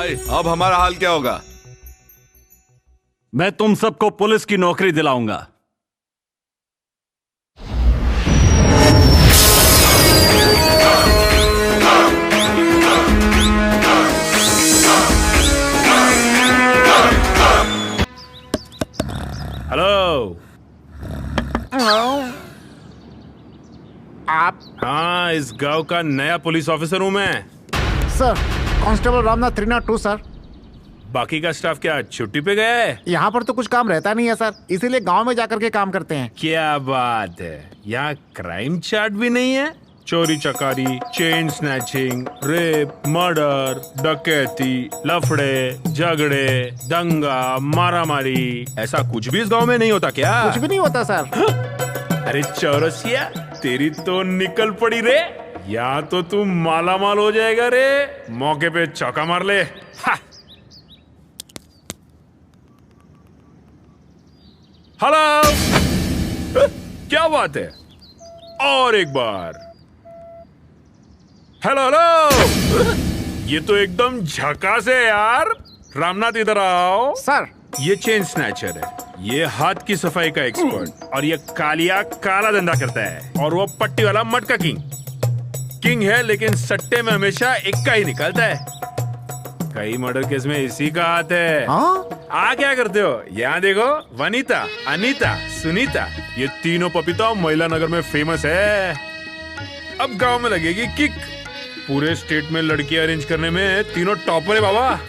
भाई अब हमारा हाल क्या होगा? मैं तुम सबको पुलिस की नौकरी दिलाऊंगा। हेलो। आप? हाँ, इस गांव का नया पुलिस ऑफिसर हूँ मैं। Sir, constable Ramnath 302 sir. बाकी का स्टाफ क्या छुट्टी पे गया है? यहाँ पर तो कुछ काम रहता नहीं है सर, इसीलिए गांव में जाकर के काम करते हैं। क्या बात है, यहाँ क्राइम चार्ट भी नहीं है? चोरी चकारी, चेन स्नैचिंग, रेप, मर्डर, डकैती, लफड़े, झगड़े, दंगा, मारामारी, ऐसा कुछ भी इस गांव में नहीं होता क्या? कुछ भी नहीं होता सर। अरे चौरसिया, तेरी तो निकल पड़ी रे। या तो तू माला माल हो जाएगा रे, मौके पे चौका मार ले। हेलो, क्या बात है? और एक बार हेलो हेलो। ये तो एकदम झकास है यार। रामनाथ इधर आओ। सर, ये चेन स्नैचर है, ये हाथ की सफाई का एक्सपर्ट, और ये कालिया काला धंधा करता है, और वो पट्टी वाला मटका किंग है, लेकिन सट्टे में हमेशा इक्का ही निकलता है। कई मर्डर केस में इसी का हाथ है। आ क्या करते हो? यहाँ देखो, वनीता, अनीता, सुनीता, ये तीनों पपीता महिला नगर में फेमस है। अब गांव में लगेगी किक। पूरे स्टेट में लड़की अरेंज करने में तीनों टॉपर है बाबा।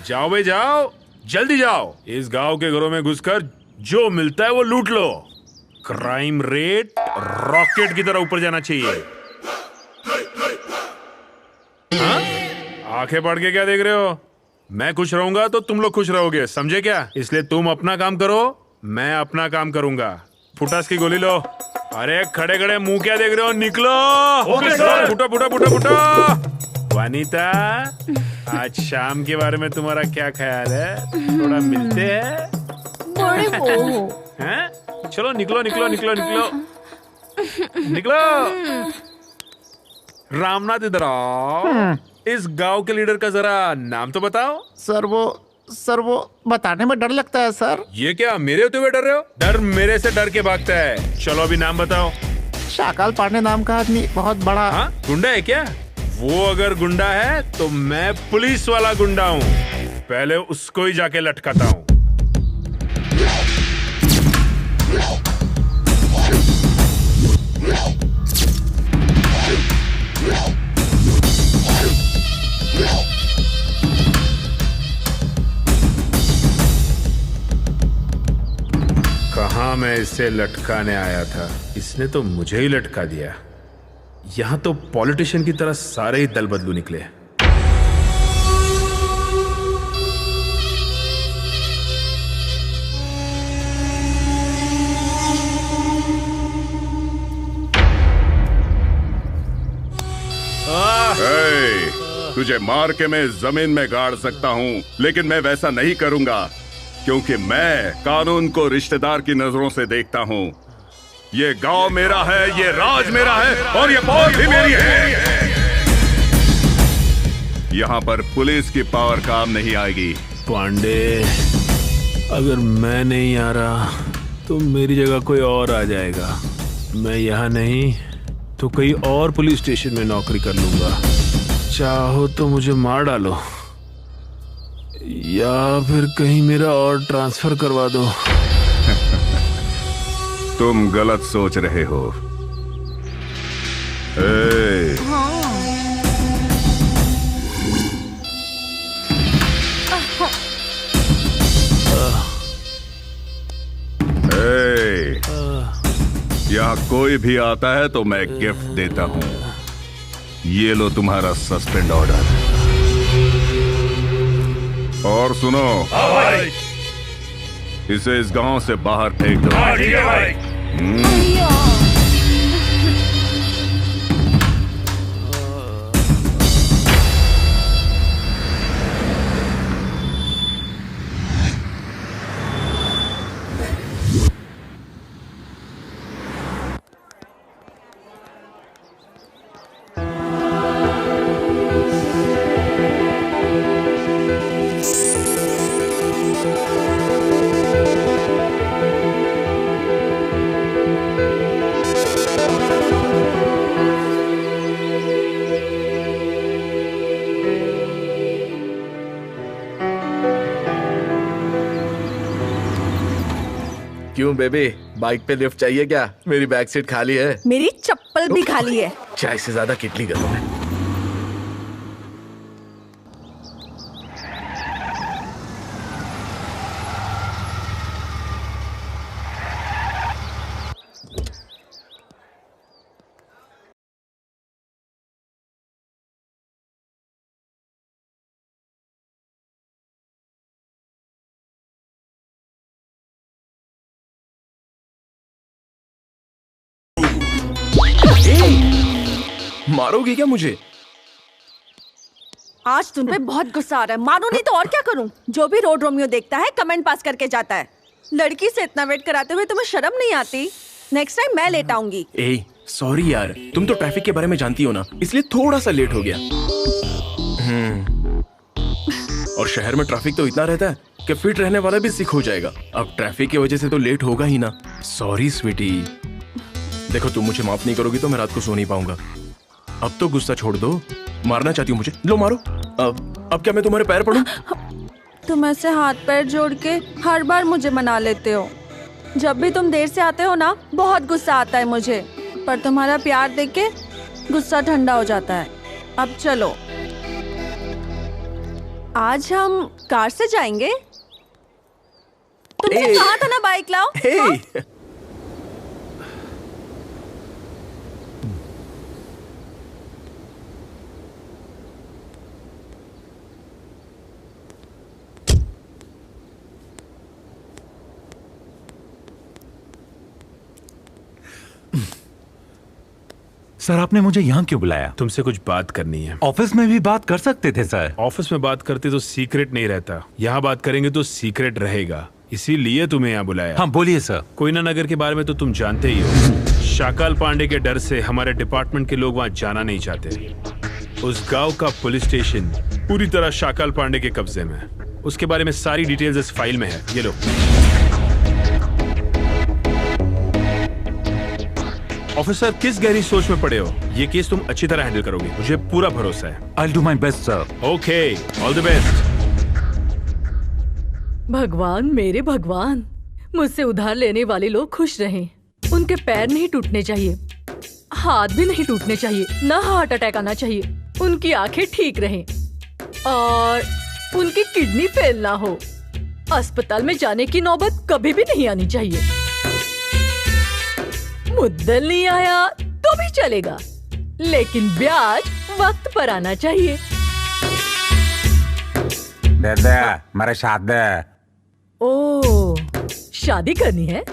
जाओ भाई जाओ, जल्दी जाओ। इस गांव के घरों में घुसकर जो मिलता है वो लूट लो। क्राइम रेट रॉकेट की तरह ऊपर जाना चाहिए। हाँ? आंखें फाड़ के क्या देख रहे हो? मैं खुश रहूंगा तो तुम लोग खुश रहोगे, समझे क्या? इसलिए तुम अपना काम करो, मैं अपना काम करूंगा। फुटास की गोली लो। अरे खड़े खड़े मुंह क्या देख रहे हो? निकलो। फुटा फुटा फुटा फुटा। वनीता, आज शाम के बारे में तुम्हारा क्या ख्याल है? थोड़ा मिलते हैं? बड़े वो हैं? चलो निकलो निकलो निकलो निकलो निकलो। रामनाथ इधर आओ। इस गांव के लीडर का जरा नाम तो बताओ। सर वो बताने में डर लगता है सर। ये क्या मेरे होते हुए डर रहे हो? डर मेरे से डर के भागता है। चलो अभी नाम बताओ। शाकाल पांडे नाम का आदमी, बहुत बड़ा। हाँ, गुंडा है क्या? वो अगर गुंडा है तो मैं पुलिस वाला गुंडा हूँ। पहले उसको ही जाके लटकाता हूँ। कहाँ मैं इसे लटकाने आया था, इसने तो मुझे ही लटका दिया। यहाँ तो पॉलिटिशियन की तरह सारे ही दल बदलू निकले। तुझे मार के मैं जमीन में गाड़ सकता हूँ, लेकिन मैं वैसा नहीं करूंगा, क्योंकि मैं कानून को रिश्तेदार की नजरों से देखता हूँ। ये गांव मेरा है, ये राज मेरा है, और ये फौज भी मेरी है। यहाँ पर पुलिस की पावर काम नहीं आएगी। पांडे, अगर मैं नहीं आ रहा तो मेरी जगह कोई और आ जाएगा। मैं यहाँ नहीं तो कहीं और पुलिस स्टेशन में नौकरी कर लूंगा। चाहो तो मुझे मार डालो, या फिर कहीं मेरा और ट्रांसफर करवा दो। तुम गलत सोच रहे हो। यहाँ कोई भी आता है तो मैं गिफ्ट देता हूँ। ये लो तुम्हारा सस्पेंड ऑर्डर। और सुनो, इसे इस गांव से बाहर फेंक दो। ठीक है भाई। क्यों बेबी, बाइक पे लिफ्ट चाहिए क्या? मेरी बैक सीट खाली है। मेरी चप्पल भी खाली है। चाय से ज्यादा किटली गर्म है। मारोगी क्या मुझे? आज तुम पे बहुत गुस्सा आ रहा है। मानो नहीं तो और क्या करूं? जो भी रोड रोमियो देखता है कमेंट पास करके जाता है। लड़की से इतना वेट कराते हुए तुम्हें शर्म नहीं आती? नेक्स्ट टाइम मैं लेट आऊंगी। ए सॉरी यार, तुम तो ट्रैफिक के बारे में जानती हो ना, इसलिए थोड़ा सा लेट हो गया। और शहर में ट्रैफिक तो इतना रहता है कि फिट रहने वाला भी सिक हो जाएगा। अब ट्रैफिक की वजह से तो लेट होगा ही ना। सॉरी स्वीटी। देखो तुम मुझे माफ नहीं करोगी तो मैं रात को सो नहीं पाऊंगा। अब तो गुस्सा छोड़ दो। मारना चाहती हो मुझे? लो मारो। अब क्या मैं तुम्हारे पैर पड़ूं? तुम ऐसे हाथ पैर जोड़ के हर बार मुझे मना लेते हो। जब भी तुम देर से आते हो ना, बहुत गुस्सा आता है मुझे, पर तुम्हारा प्यार देख के गुस्सा ठंडा हो जाता है। अब चलो, आज हम कार से जाएंगे। तुमने कहा था ना बाइक लाओ। हाँ? सर आपने मुझे यहाँ क्यों बुलाया? तुमसे कुछ बात करनी है। ऑफिस में भी बात कर सकते थे सर। ऑफिस में बात करते तो सीक्रेट नहीं रहता, यहाँ बात करेंगे तो सीक्रेट रहेगा, इसीलिए तुम्हें यहाँ बुलाया। हाँ बोलिए सर। कोयना नगर के बारे में तो तुम जानते ही हो। शाकाल पांडे के डर से हमारे डिपार्टमेंट के लोग वहाँ जाना नहीं चाहते। उस गांव का पुलिस स्टेशन पूरी तरह शाकाल पांडे के कब्जे में है। उसके बारे में सारी डिटेल्स इस फाइल में है, ये लो। ऑफिसर, किस गहरी सोच में पड़े हो? ये केस तुम अच्छी तरह हैंडल करोगे, मुझे पूरा भरोसा है। I'll do my best, sir. Okay, all the best. भगवान, मेरे भगवान, मुझसे उधार लेने वाले लोग खुश रहें। उनके पैर नहीं टूटने चाहिए, हाथ भी नहीं टूटने चाहिए, ना हार्ट अटैक आना चाहिए। उनकी आंखें ठीक रहें और उनकी किडनी फेल ना हो। अस्पताल में जाने की नौबत कभी भी नहीं आनी चाहिए। मुद्दल नहीं आया तो भी चलेगा, लेकिन ब्याज वक्त पर आना चाहिए। दे दे मेरे शादी। ओह, शादी करनी है?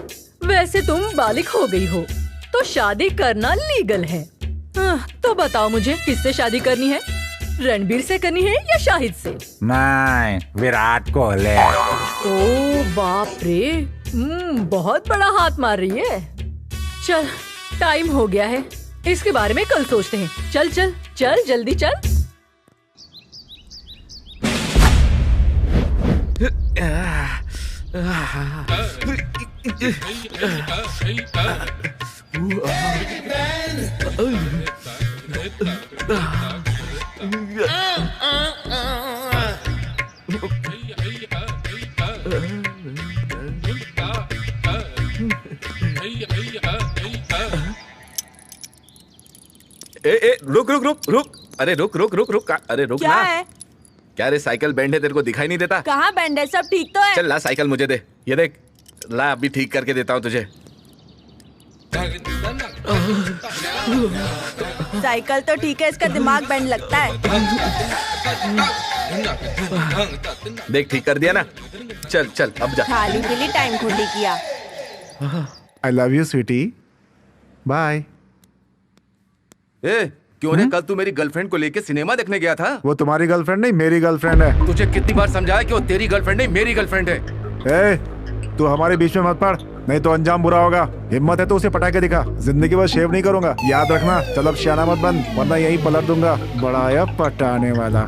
वैसे तुम बालिग हो गई हो तो शादी करना लीगल है। तो बताओ मुझे, किससे शादी करनी है? रणबीर से करनी है या शाहिद से? नहीं, विराट कोहली। ओह बाप रे, बहुत बड़ा हाथ मार रही है। चल, टाइम हो गया है, इसके बारे में कल सोचते हैं। चल चल चल, जल्दी चल। रुक रुक रुक रुक। अरे रुक रुक रुक रुक। अरे रुक क्या ना। है? क्या रे, साइकिल बैंड है, तेरे को दिखाई नहीं देता? कहाँ बैंड है? सब ठीक तो है? चल ला, साइकिल मुझे दे। ये देख, ला अभी ठीक करके देता हूँ तुझे। साइकिल तो ठीक है, इसका दिमाग बैंड लगता है। देख, ठीक कर दिया ना। चल चल अब जा। खाली के लिए टाइम खोटी किया। I love you, sweetie. Bye. क्यों रे, कल तू मेरी गर्लफ्रेंड को लेके सिनेमा देखने गया था? वो तुम्हारी गर्लफ्रेंड नहीं, मेरी गर्लफ्रेंड है। तुझे कितनी बार समझाया कि वो तेरी गर्लफ्रेंड नहीं, मेरी गर्लफ्रेंड है। तू हमारे बीच में मत पड़, नहीं तो अंजाम बुरा होगा। हिम्मत है तो उसे पटा के दिखा। जिंदगी भर शेव नहीं करूंगा, याद रखना। चल अब शाना मत बन, वरना यहीं पलट दूंगा। बड़ा या पटाने वाला।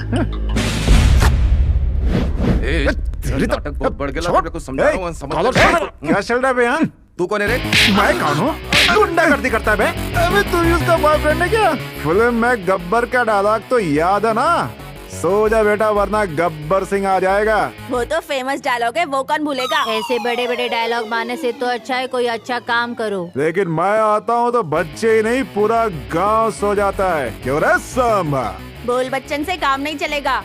नाटक बहुत बढ़ गया, तेरे को समझा रहा हूं, समझ क्या चल रहा है बे? हाँ? तू कौन है रे? मैं कौन हूँ? गुंडागर्दी करता है बे? अबे तू ही उसका बॉयफ्रेंड है क्या? फिल्म में गब्बर का डायलॉग तो याद है ना? सो जा बेटा, वरना गब्बर सिंह आ जाएगा। वो तो फेमस डायलॉग है, वो कौन भूलेगा। ऐसे बड़े बड़े डायलॉग मारने से तो अच्छा है कोई अच्छा काम करो। लेकिन मैं आता हूँ तो बच्चे ही नहीं, पूरा गांव सो जाता है। क्यों रे सांबा? बोल बच्चन से काम नहीं चलेगा,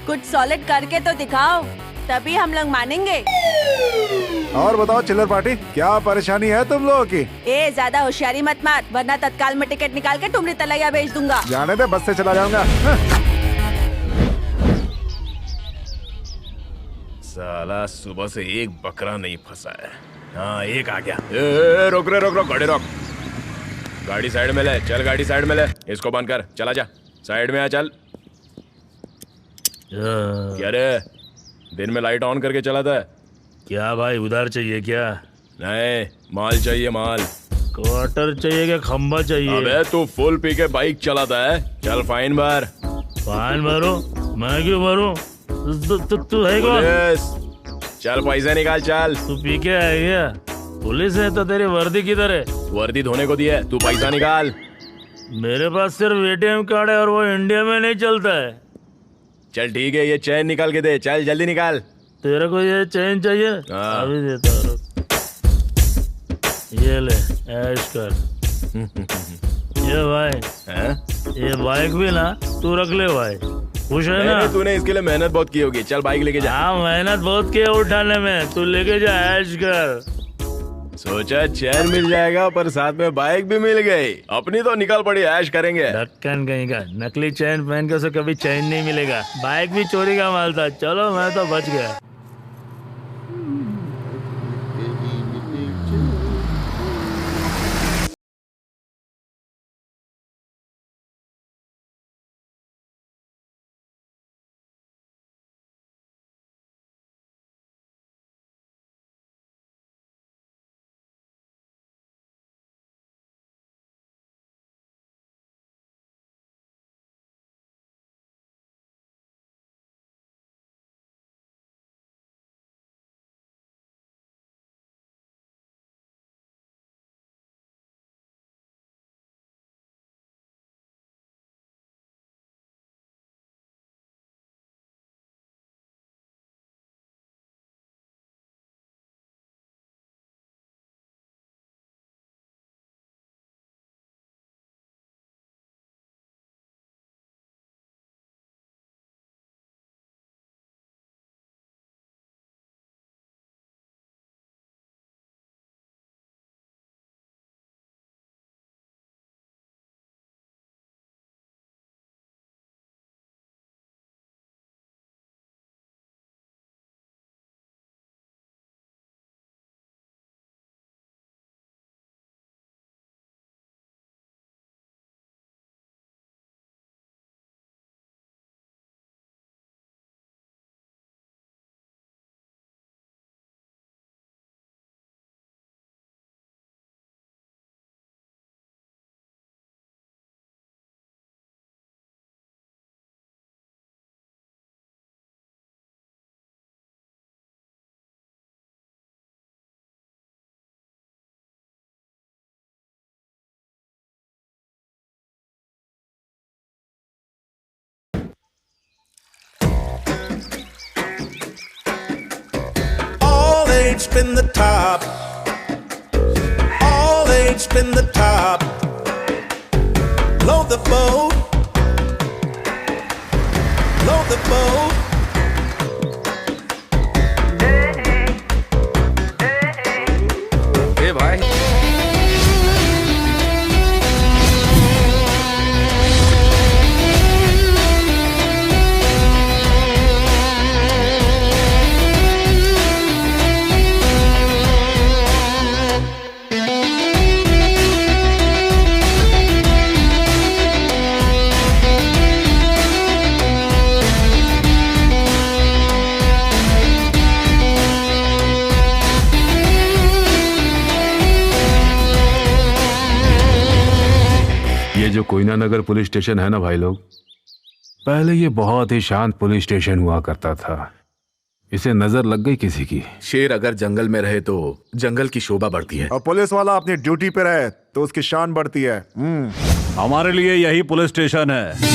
कुछ सॉलिड करके तो दिखाओ, तभी हम लोग मानेंगे। और बताओ चिल्लर पार्टी, क्या परेशानी है तुम लोगों की? ए ज्यादा होशियारी मत मार, वरना तत्काल में टिकट निकाल के तुमरी तलैया भेज दूंगा। जाने दे, बस से चला जाऊंगा। साला सुबह से एक बकरा नहीं फंसा है। हाँ एक आ गया। ए, रोक रे, रोक गाड़ी रोक। गाड़ी साइड में ले, चल गाड़ी साइड में ले, इसको बंद कर, चला जा, साइड में आ चल। क्या रे, दिन में लाइट ऑन करके चलाता है? क्या भाई उधार चाहिए क्या? नहीं, माल चाहिए माल। क्वार्टर चाहिए क्या खंबा चाहिए? अबे तू फुल पी के बाइक चलाता है, चल फाइन भर। फाइन भरो? मैं क्यों भरूं? तू है कौन? पुलिस, चल पैसे निकाल चल। तू पी के है क्या? पुलिस है तो तेरी वर्दी किधर है? वर्दी धोने को दी है, तू पैसा निकाल। मेरे पास सिर्फ एटीएम कार्ड है और वो इंडिया में नहीं चलता है। चल ठीक है, ये चैन निकाल के दे, चल जल्दी निकाल। तेरे को ये चैन चाहिए? हाँ। अभी देता हूँ, ये ले ऐश कर। ये भाई हैं? ये बाइक भी ना तू रख ले भाई, खुश है ना? तूने इसके लिए मेहनत बहुत की होगी, चल बाइक लेके जा। हाँ मेहनत बहुत की है उठाने में, तू लेके जा ऐश कर। सोचा चैन मिल जाएगा, पर साथ में बाइक भी मिल गई। अपनी तो निकाल पड़ी, ऐश करेंगे। ढक्कन कहीं का, नकली चैन पहन के उसे कभी चैन नहीं मिलेगा। बाइक भी चोरी का माल था, चलो मैं तो बच गया। Spin the top. All eight spin the top. Load the boat. Load the boat. ए भाई, जो कोयना नगर पुलिस स्टेशन है ना भाई लोग, पहले ये बहुत ही शांत पुलिस स्टेशन हुआ करता था। इसे नजर लग गई किसी की। शेर अगर जंगल में रहे तो जंगल की शोभा बढ़ती है, और पुलिस वाला अपनी ड्यूटी पे रहे तो उसकी शान बढ़ती है। हमारे लिए यही पुलिस स्टेशन है।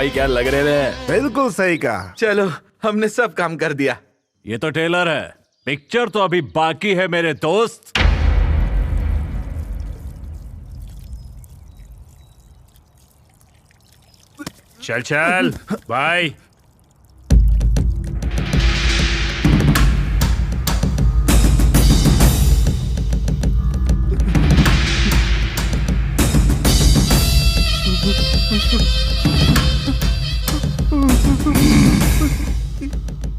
भाई क्या लग रहे थे? बिल्कुल सही कहा। चलो हमने सब काम कर दिया। ये तो टेलर है, पिक्चर तो अभी बाकी है मेरे दोस्त। चल चल बाय।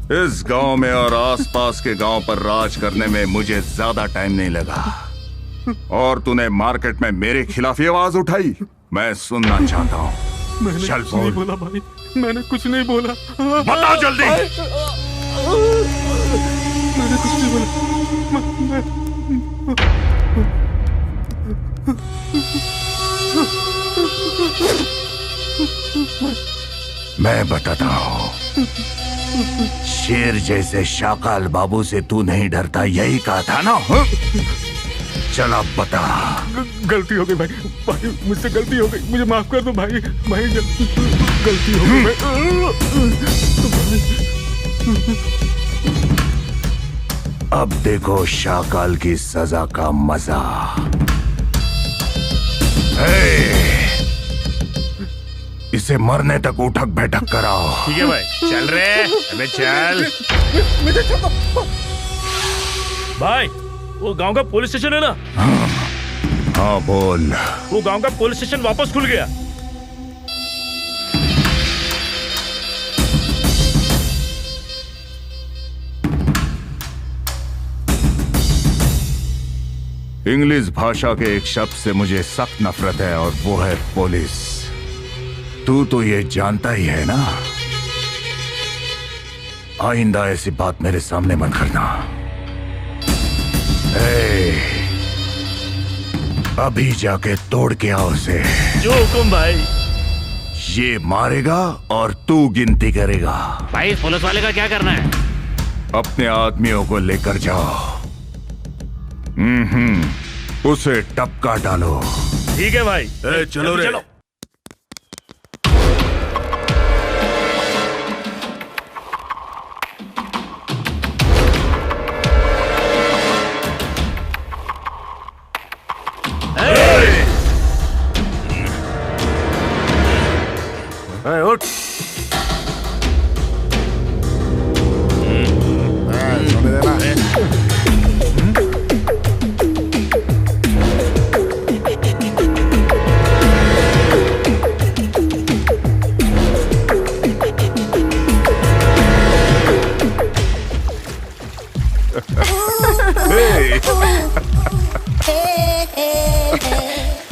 इस गांव में और आसपास के गांव पर राज करने में मुझे ज्यादा टाइम नहीं लगा, और तूने मार्केट में मेरे खिलाफ ये आवाज उठाई। मैं सुनना चाहता हूँ। चल बोल। बोला भाई, मैंने कुछ नहीं बोला। बताओ जल्दी। मैंने कुछ नहीं बोला। मैं बताता हूँ। शेर जैसे शाकाल बाबू से तू नहीं डरता, यही कहा था ना? चल अब बता। गलती हो गई भाई, भाई मुझसे गलती हो गई, मुझे माफ कर दो भाई। भाई गलती हो गई अब देखो शाकाल की सजा का मजा। इसे मरने तक उठक बैठक कराओ। ठीक है भाई, चल रे। अबे चल। भाई वो गांव का पुलिस स्टेशन है ना? हाँ बोल। वो गांव का पुलिस स्टेशन वापस खुल गया। इंग्लिश भाषा के एक शब्द से मुझे सख्त नफरत है, और वो है पुलिस। तू तो ये जानता ही है ना? आइंदा ऐसी बात मेरे सामने मत करना। अभी जाके तोड़ के आओ उसे। जो हुकुम भाई। ये मारेगा और तू गिनती करेगा। भाई इस पुलिस वाले का क्या करना है? अपने आदमियों को लेकर जाओ। उसे टपका डालो। ठीक है भाई। चलो रे। चलो। उठ। सोने देना।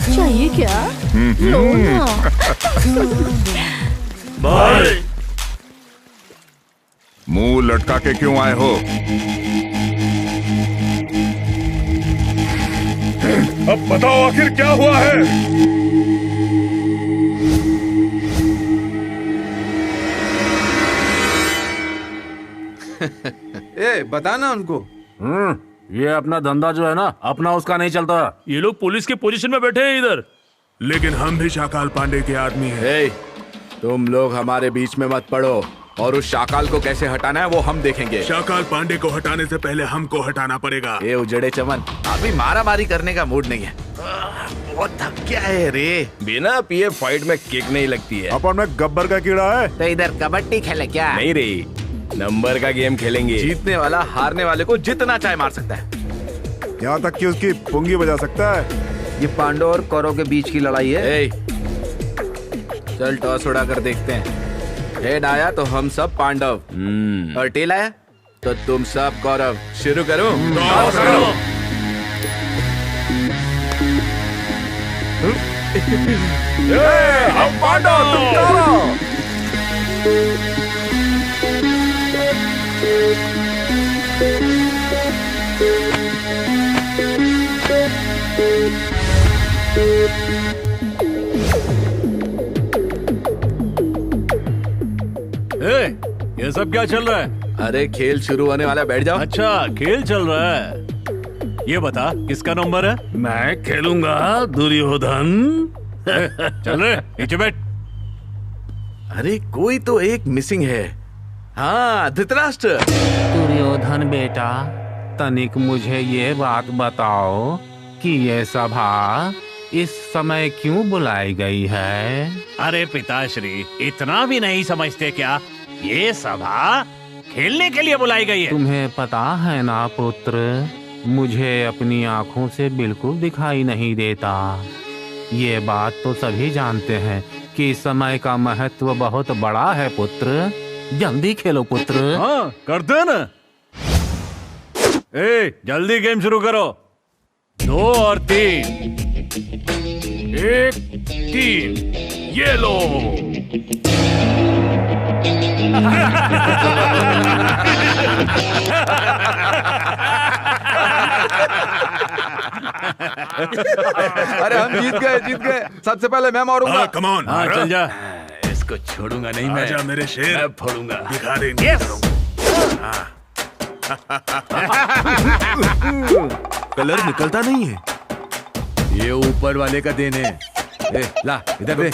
चाहिए क्या? लो ना। भाई मुंह लटका के क्यों आए हो? अब बताओ आखिर क्या हुआ है? ए बताना उनको। ये अपना धंधा जो है ना, अपना उसका नहीं चलता। ये लोग पुलिस के पोजीशन में बैठे हैं इधर। लेकिन हम भी शाकाल पांडे के आदमी हैं। तुम लोग हमारे बीच में मत पड़ो, और उस शाकाल को कैसे हटाना है वो हम देखेंगे। शाकाल पांडे को हटाने से पहले हमको हटाना पड़ेगा। ये उजड़े चमन, अभी मारा मारी करने का मूड नहीं है। बहुत थक गया है रे। बिना पिए फाइट में किक नहीं लगती है। अपन में गब्बर का कीड़ा है। तो इधर कबड्डी खेले क्या? नहीं रे, नंबर का गेम खेलेंगे। जीतने वाला हारने वाले को जितना चाहे मार सकता है, यहाँ तक कि उसकी पुंगी बजा सकता है। ये पांडव और कौरव के बीच की लड़ाई है। चल टॉस उड़ा कर देखते हैं। हेड आया तो हम सब पांडव, और टेल आया तो तुम सब कौरव। शुरू करो। हम पांडव, तुम कौरव। ये सब क्या चल रहा है? अरे खेल शुरू होने वाला, बैठ जाओ। अच्छा खेल चल रहा है। ये बता किसका नंबर है? मैं खेलूंगा दुर्योधन। चल रे नीचे बैठ। अरे कोई तो एक मिसिंग है। हाँ, धृतराष्ट्र। दुर्योधन बेटा, तनिक मुझे ये बात बताओ कि ये सभा इस समय क्यों बुलाई गई है? अरे पिताश्री, इतना भी नहीं समझते क्या? ये सभा खेलने के लिए बुलाई गई है। तुम्हें पता है ना पुत्र, मुझे अपनी आँखों से बिल्कुल दिखाई नहीं देता। ये बात तो सभी जानते हैं कि समय का महत्व बहुत बड़ा है पुत्र। जल्दी खेलो पुत्र। हाँ, करते हैं ना। जल्दी गेम शुरू करो। 2 और 3। 1 3। ये लो। अरे हम जीत गए। सबसे पहले मैं मारूंगा। कम ऑन, हाँ, चल जा। इसको छोड़ूंगा नहीं मैं। आजा मेरे शेर, मैं फोड़ूंगा। दिखा देंगे। कलर निकलता नहीं है। ये ऊपर वाले का देन है। ला इधर दे।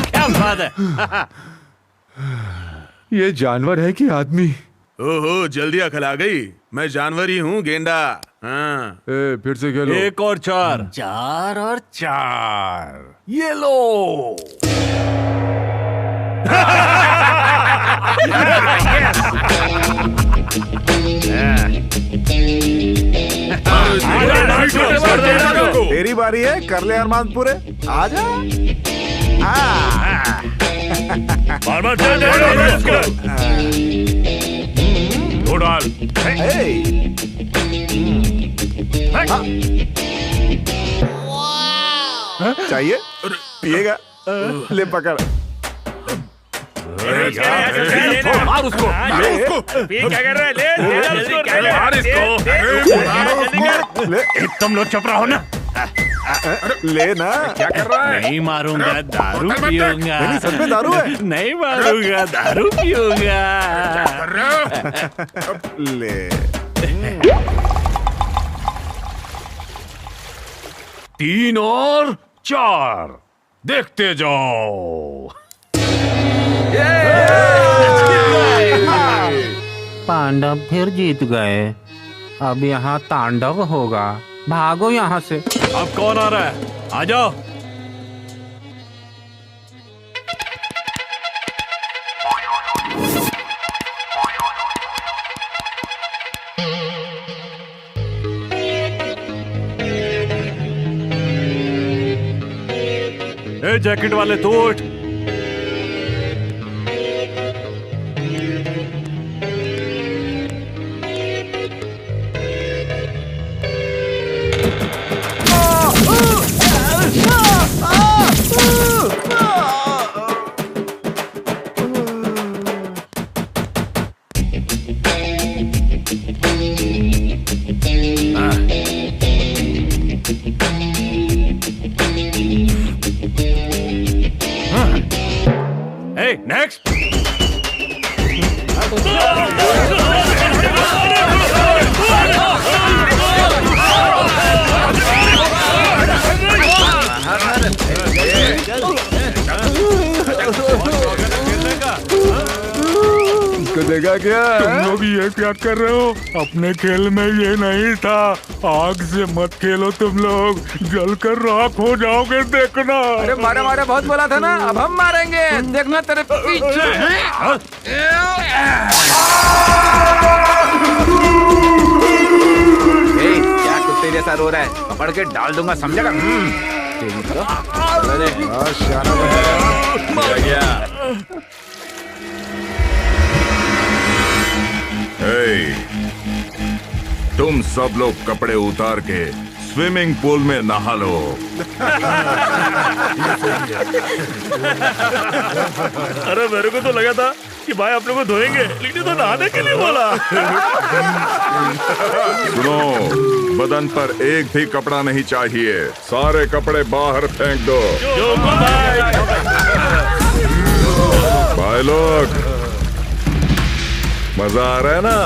क्या बात है? ये जानवर है कि आदमी? ओहो, जल्दी अकल आ गई। मैं जानवर ही हूँ, गेंडा। हाँ। फिर से खेलो। 1 और 4। 4 और 4। ये लो। तेरी बारी है, कर ले अरमान पूरे। आजा। डाल। चाहिए? पिएगा? ले पकड़। मार उसको। क्या कर रहा है? ले। तुम लोग चुप रहो ना। ले ना। क्या कर रहा है? नहीं मारूंगा, दारू पीऊंगा। नहीं, सच में दारू है? नहीं मारूंगा, दारू पीऊंगा। ले। 3 और 4। देखते जाओ। पांडव फिर जीत गए। अब यहाँ तांडव होगा। भागो यहाँ से। अब कौन आ रहा है? आ जाओ। जैकेट वाले तू उठ। Hey, next. देखा क्या? तुम लोग ये क्या कर रहे हो? अपने खेल में ये नहीं था। आग से मत खेलो तुम लोग, जलकर राख हो जाओगे देखना। अरे मारे बहुत बोला था ना, अब हम मारेंगे, देखना तेरे पीछे। क्या कुत्ते जैसा रो रहा है? पकड़ के डाल दूंगा, समझेगा? तुम सब लोग कपड़े उतार के स्विमिंग पूल में नहा लो। अरे मेरे को तो लगा था कि भाई आप लोग को धोएंगे, लेकिन तो नहाने के लिए बोला। सुनो, बदन पर एक भी कपड़ा नहीं चाहिए, सारे कपड़े बाहर फेंक दो। भाई लोग, मजा आ रहा है ना?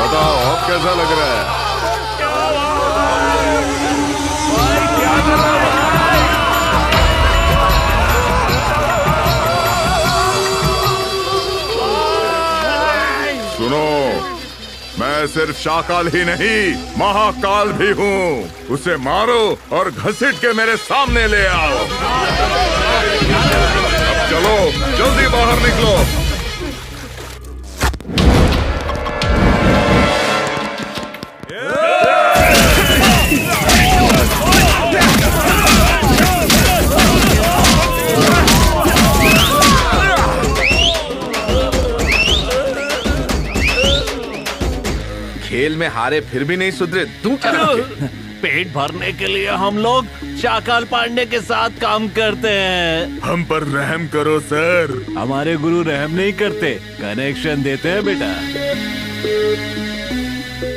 बताओ अब कैसा लग रहा है? सुनो, मैं सिर्फ शाकाल ही नहीं महाकाल भी हूँ। उसे मारो और घसीट के मेरे सामने ले आओ। अब चलो, जल्दी बाहर निकलो। खेल में हारे फिर भी नहीं सुधरे, तुम क्या रखे? पेट भरने के लिए हम लोग शाकाल पांडे के साथ काम करते हैं। हम पर रहम करो सर। हमारे गुरु रहम नहीं करते, कनेक्शन देते हैं बेटा।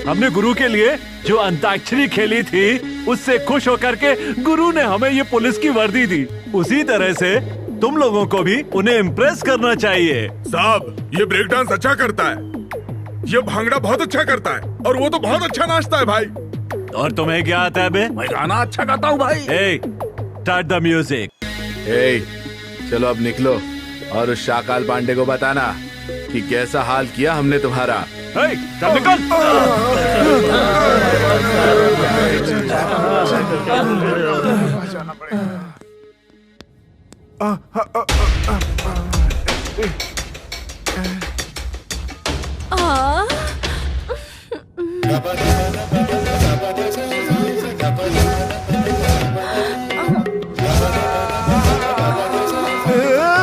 हमने गुरु के लिए जो अंताक्षरी खेली थी उससे खुश होकर के गुरु ने हमें ये पुलिस की वर्दी दी। उसी तरह से तुम लोगों को भी उन्हें इम्प्रेस करना चाहिए। साहब, ये ब्रेक डांस अच्छा करता है, ये भांगड़ा बहुत अच्छा करता है और वो तो बहुत अच्छा नाचता है भाई। और तुम्हें क्या आता है बे? मैं गाना अच्छा गाता हूँ भाई। Start the music. चलो अब निकलो और उस शाकाल पांडे को बताना कि कैसा हाल किया हमने तुम्हारा। चल निकल।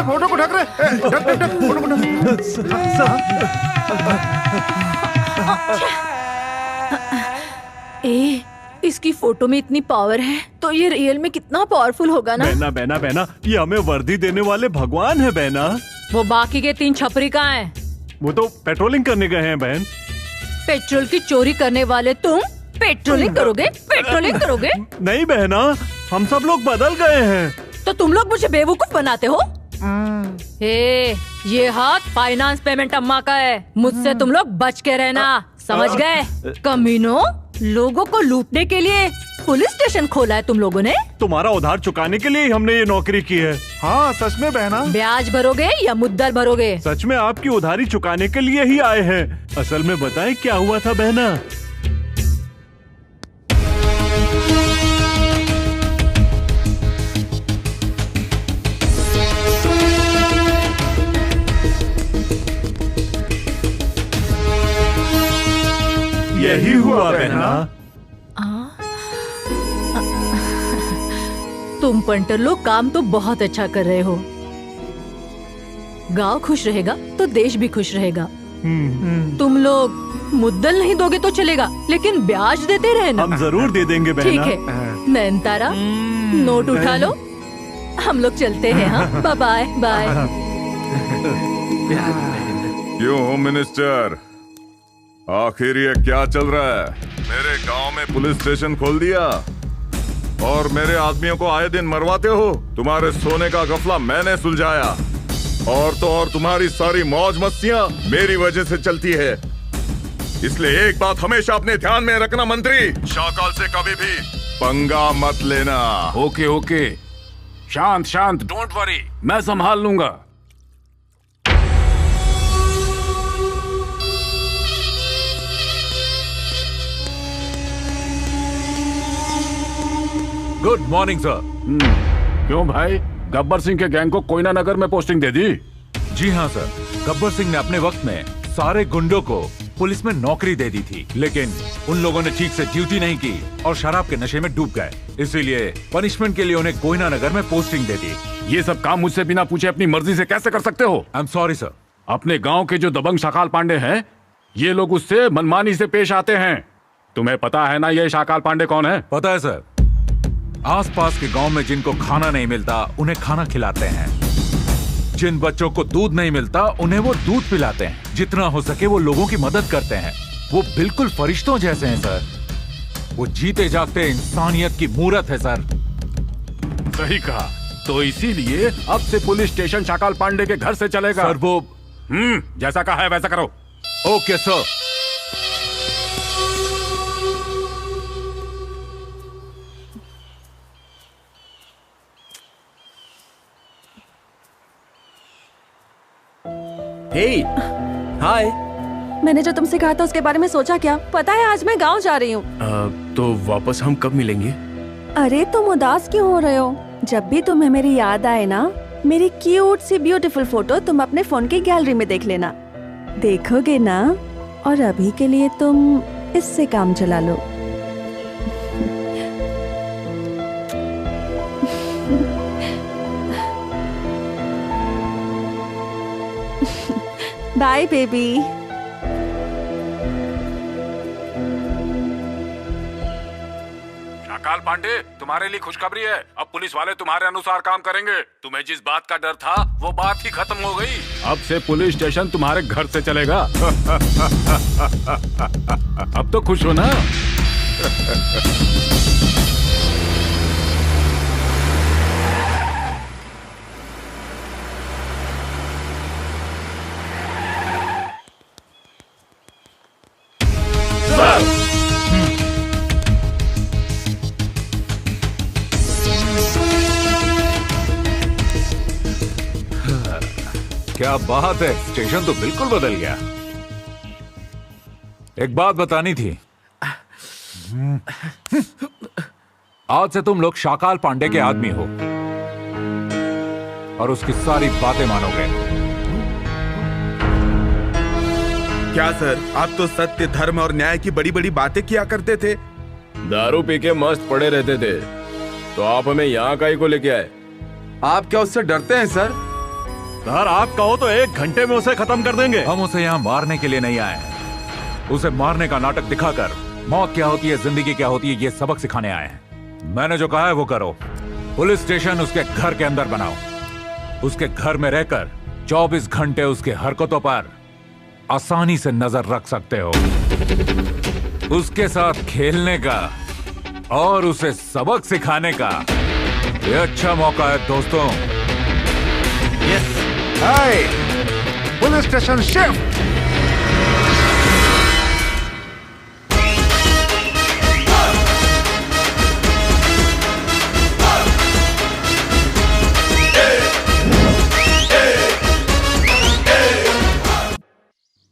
फोटो को ढक रहे, फोटो को इसकी फोटो में इतनी पावर है तो ये रियल में कितना पावरफुल होगा ना। बहना बहना बहना, ये हमें वर्दी देने वाले भगवान है बहना। वो बाकी के 3 छपरी कहाँ हैं? वो तो पेट्रोलिंग करने गए हैं बहन। पेट्रोल की चोरी करने वाले तुम पेट्रोलिंग करोगे? पेट्रोलिंग करोगे? नहीं बहना, हम सब लोग बदल गए हैं। तो तुम लोग मुझे बेवकूफ बनाते हो? ये हाथ फाइनेंस पेमेंट अम्मा का है, मुझसे तुम लोग बच के रहना, समझ गए? कमीनों, लोगों को लूटने के लिए पुलिस स्टेशन खोला है तुम लोगों ने? तुम्हारा उधार चुकाने के लिए हमने ये नौकरी की है। हाँ सच में बहना। ब्याज भरोगे या मुद्दल भरोगे? सच में आपकी उधारी चुकाने के लिए ही आए हैं। असल में बताएं क्या हुआ था बहना? यही हुआ बहना। तुम पंटर लोग काम तो बहुत अच्छा कर रहे हो। गांव खुश रहेगा तो देश भी खुश रहेगा। तुम लोग मुद्दल नहीं दोगे तो चलेगा, लेकिन ब्याज देते रहना। हम जरूर दे देंगे बहना। ठीक है नयनतारा, नोट उठा लो, हम लोग चलते हैं। हाँ बाय बाय। क्यों होम मिनिस्टर, आखिर ये क्या चल रहा है? मेरे गांव में पुलिस स्टेशन खोल दिया और मेरे आदमियों को आए दिन मरवाते हो। तुम्हारे सोने का गफला मैंने सुलझाया और तो और तुम्हारी सारी मौज मस्तियां मेरी वजह से चलती है। इसलिए एक बात हमेशा अपने ध्यान में रखना मंत्री, शाकाल से कभी भी पंगा मत लेना। ओके ओके, शांत शांत, डोंट वरी, मैं संभाल लूंगा। Good morning sir. क्यों भाई, गब्बर सिंह के गैंग को कोयना नगर में पोस्टिंग दे दी? जी हाँ सर, गब्बर सिंह ने अपने वक्त में सारे गुंडों को पुलिस में नौकरी दे दी थी, लेकिन उन लोगों ने ठीक से ड्यूटी नहीं की और शराब के नशे में डूब गए। इसीलिए पनिशमेंट के लिए उन्हें कोयना नगर में पोस्टिंग दे दी। ये सब काम मुझसे बिना पूछे अपनी मर्जी से कैसे कर सकते हो? I am sorry sir. अपने गांव के जो दबंग शाकाल पांडे हैं, ये लोग उससे मनमानी से पेश आते हैं। तुम्हें पता है ना ये शाकाल पांडे कौन है? पता है सर, आसपास के गांव में जिनको खाना नहीं मिलता उन्हें खाना खिलाते हैं। जिन बच्चों को दूध नहीं मिलता उन्हें वो दूध पिलाते हैं। जितना हो सके वो लोगों की मदद करते हैं। वो बिल्कुल फरिश्तों जैसे हैं सर। वो जीते जागते इंसानियत की मूरत है सर। सही कहा। तो इसीलिए अब से पुलिस स्टेशन शाकाल पांडे के घर से चलेगा। सर वो जैसा कहा है वैसा करो। Okay sir. Hey, hi. मैंने जो तुमसे कहा था उसके बारे में सोचा क्या? पता है आज मैं गांव जा रही हूँ। तो वापस हम कब मिलेंगे? अरे तुम उदास क्यों हो रहे हो? जब भी तुम्हें मेरी याद आए ना, मेरी क्यूट सी ब्यूटीफुल फोटो तुम अपने फोन की गैलरी में देख लेना। देखोगे ना? और अभी के लिए तुम इससे काम चला लो। Bye baby. शाकाल पांडे, तुम्हारे लिए खुशखबरी है। अब पुलिस वाले तुम्हारे अनुसार काम करेंगे। तुम्हें जिस बात का डर था वो बात ही खत्म हो गई। अब से पुलिस स्टेशन तुम्हारे घर से चलेगा। अब तो खुश हो ना? क्या बात है, स्टेशन तो बिल्कुल बदल गया। एक बात बतानी थी। आज से तुम लोग शाकाल पांडे के आदमी हो और उसकी सारी बातें मानोगे। क्या सर, आप तो सत्य, धर्म और न्याय की बड़ी बड़ी बातें किया करते थे। दारू पी के मस्त पड़े रहते थे, तो आप हमें यहाँ काहे को लेके आए? आप क्या उससे डरते हैं सर? सर आप कहो तो 1 घंटे में उसे खत्म कर देंगे। हम उसे यहाँ मारने के लिए नहीं आए हैं। उसे मारने का नाटक दिखाकर मौत क्या होती है, जिंदगी क्या होती है, ये सबक सिखाने आए हैं। मैंने जो कहा है वो करो। पुलिस स्टेशन उसके घर के अंदर बनाओ। उसके घर में रहकर 24 घंटे उसके हरकतों पर आसानी से नजर रख सकते हो। उसके साथ खेलने का और उसे सबक सिखाने का ये अच्छा मौका है दोस्तों। यस। हाय, पुलिस स्टेशन शिफ्ट।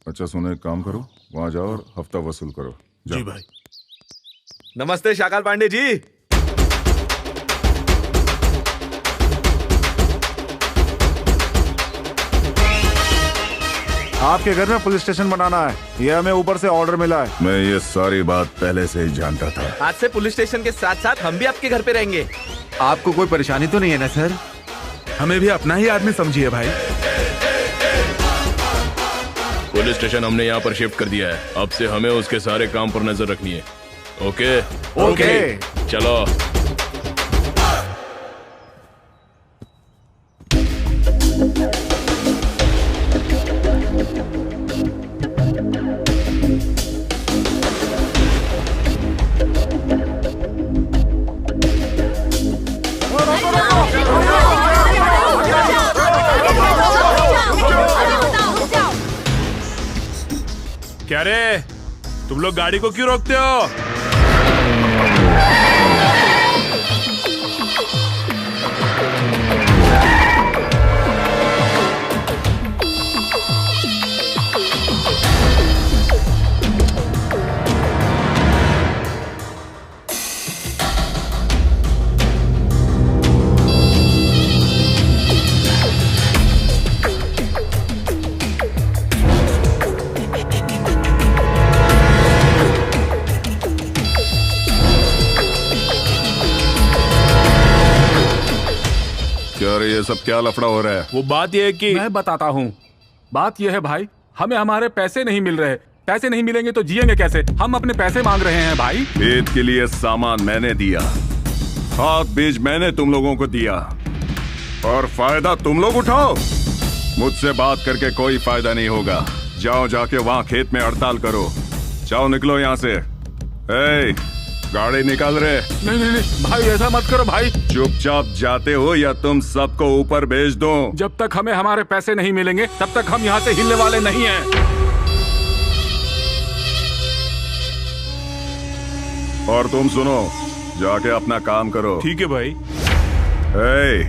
अच्छा सुनो, एक काम करो, वहां जाओ और हफ्ता वसूल करो। जी भाई। नमस्ते शाकाल पांडे जी। आपके घर में पुलिस स्टेशन बनाना है, ये हमें ऊपर से ऑर्डर मिला है। मैं ये सारी बात पहले से ही जानता था। आज से पुलिस स्टेशन के साथ साथ हम भी आपके घर पे रहेंगे। आपको कोई परेशानी तो नहीं है ना सर? हमें भी अपना ही आदमी समझिए भाई। पुलिस स्टेशन हमने यहाँ पर शिफ्ट कर दिया है। अब से हमें उसके सारे काम पर नजर रखनी है। ओके? ओके। चलो। क्या रे, तुम लोग गाड़ी को क्यों रोकते हो? ये सब क्या लफड़ा हो रहा है? वो बात ये है कि मैं बताता हूँ। बात ये है भाई, हमें हमारे पैसे नहीं मिल रहे। पैसे नहीं मिलेंगे तो जिएंगे कैसे? हम अपने पैसे मांग रहे हैं भाई। ईद के लिए सामान मैंने दिया, खाद बीज मैंने तुम लोगों को दिया और फायदा तुम लोग उठाओ। मुझसे बात करके कोई फायदा नहीं होगा। जाओ जाके वहाँ खेत में हड़ताल करो। जाओ निकलो यहाँ से। ए, गाड़ी निकाल रहे। नहीं भाई, ऐसा मत करो भाई। चुपचाप जाते हो या तुम सबको ऊपर भेज दो? जब तक हमें हमारे पैसे नहीं मिलेंगे तब तक हम यहाँ से हिलने वाले नहीं हैं। और तुम सुनो, जाके अपना काम करो। ठीक है भाई। ए,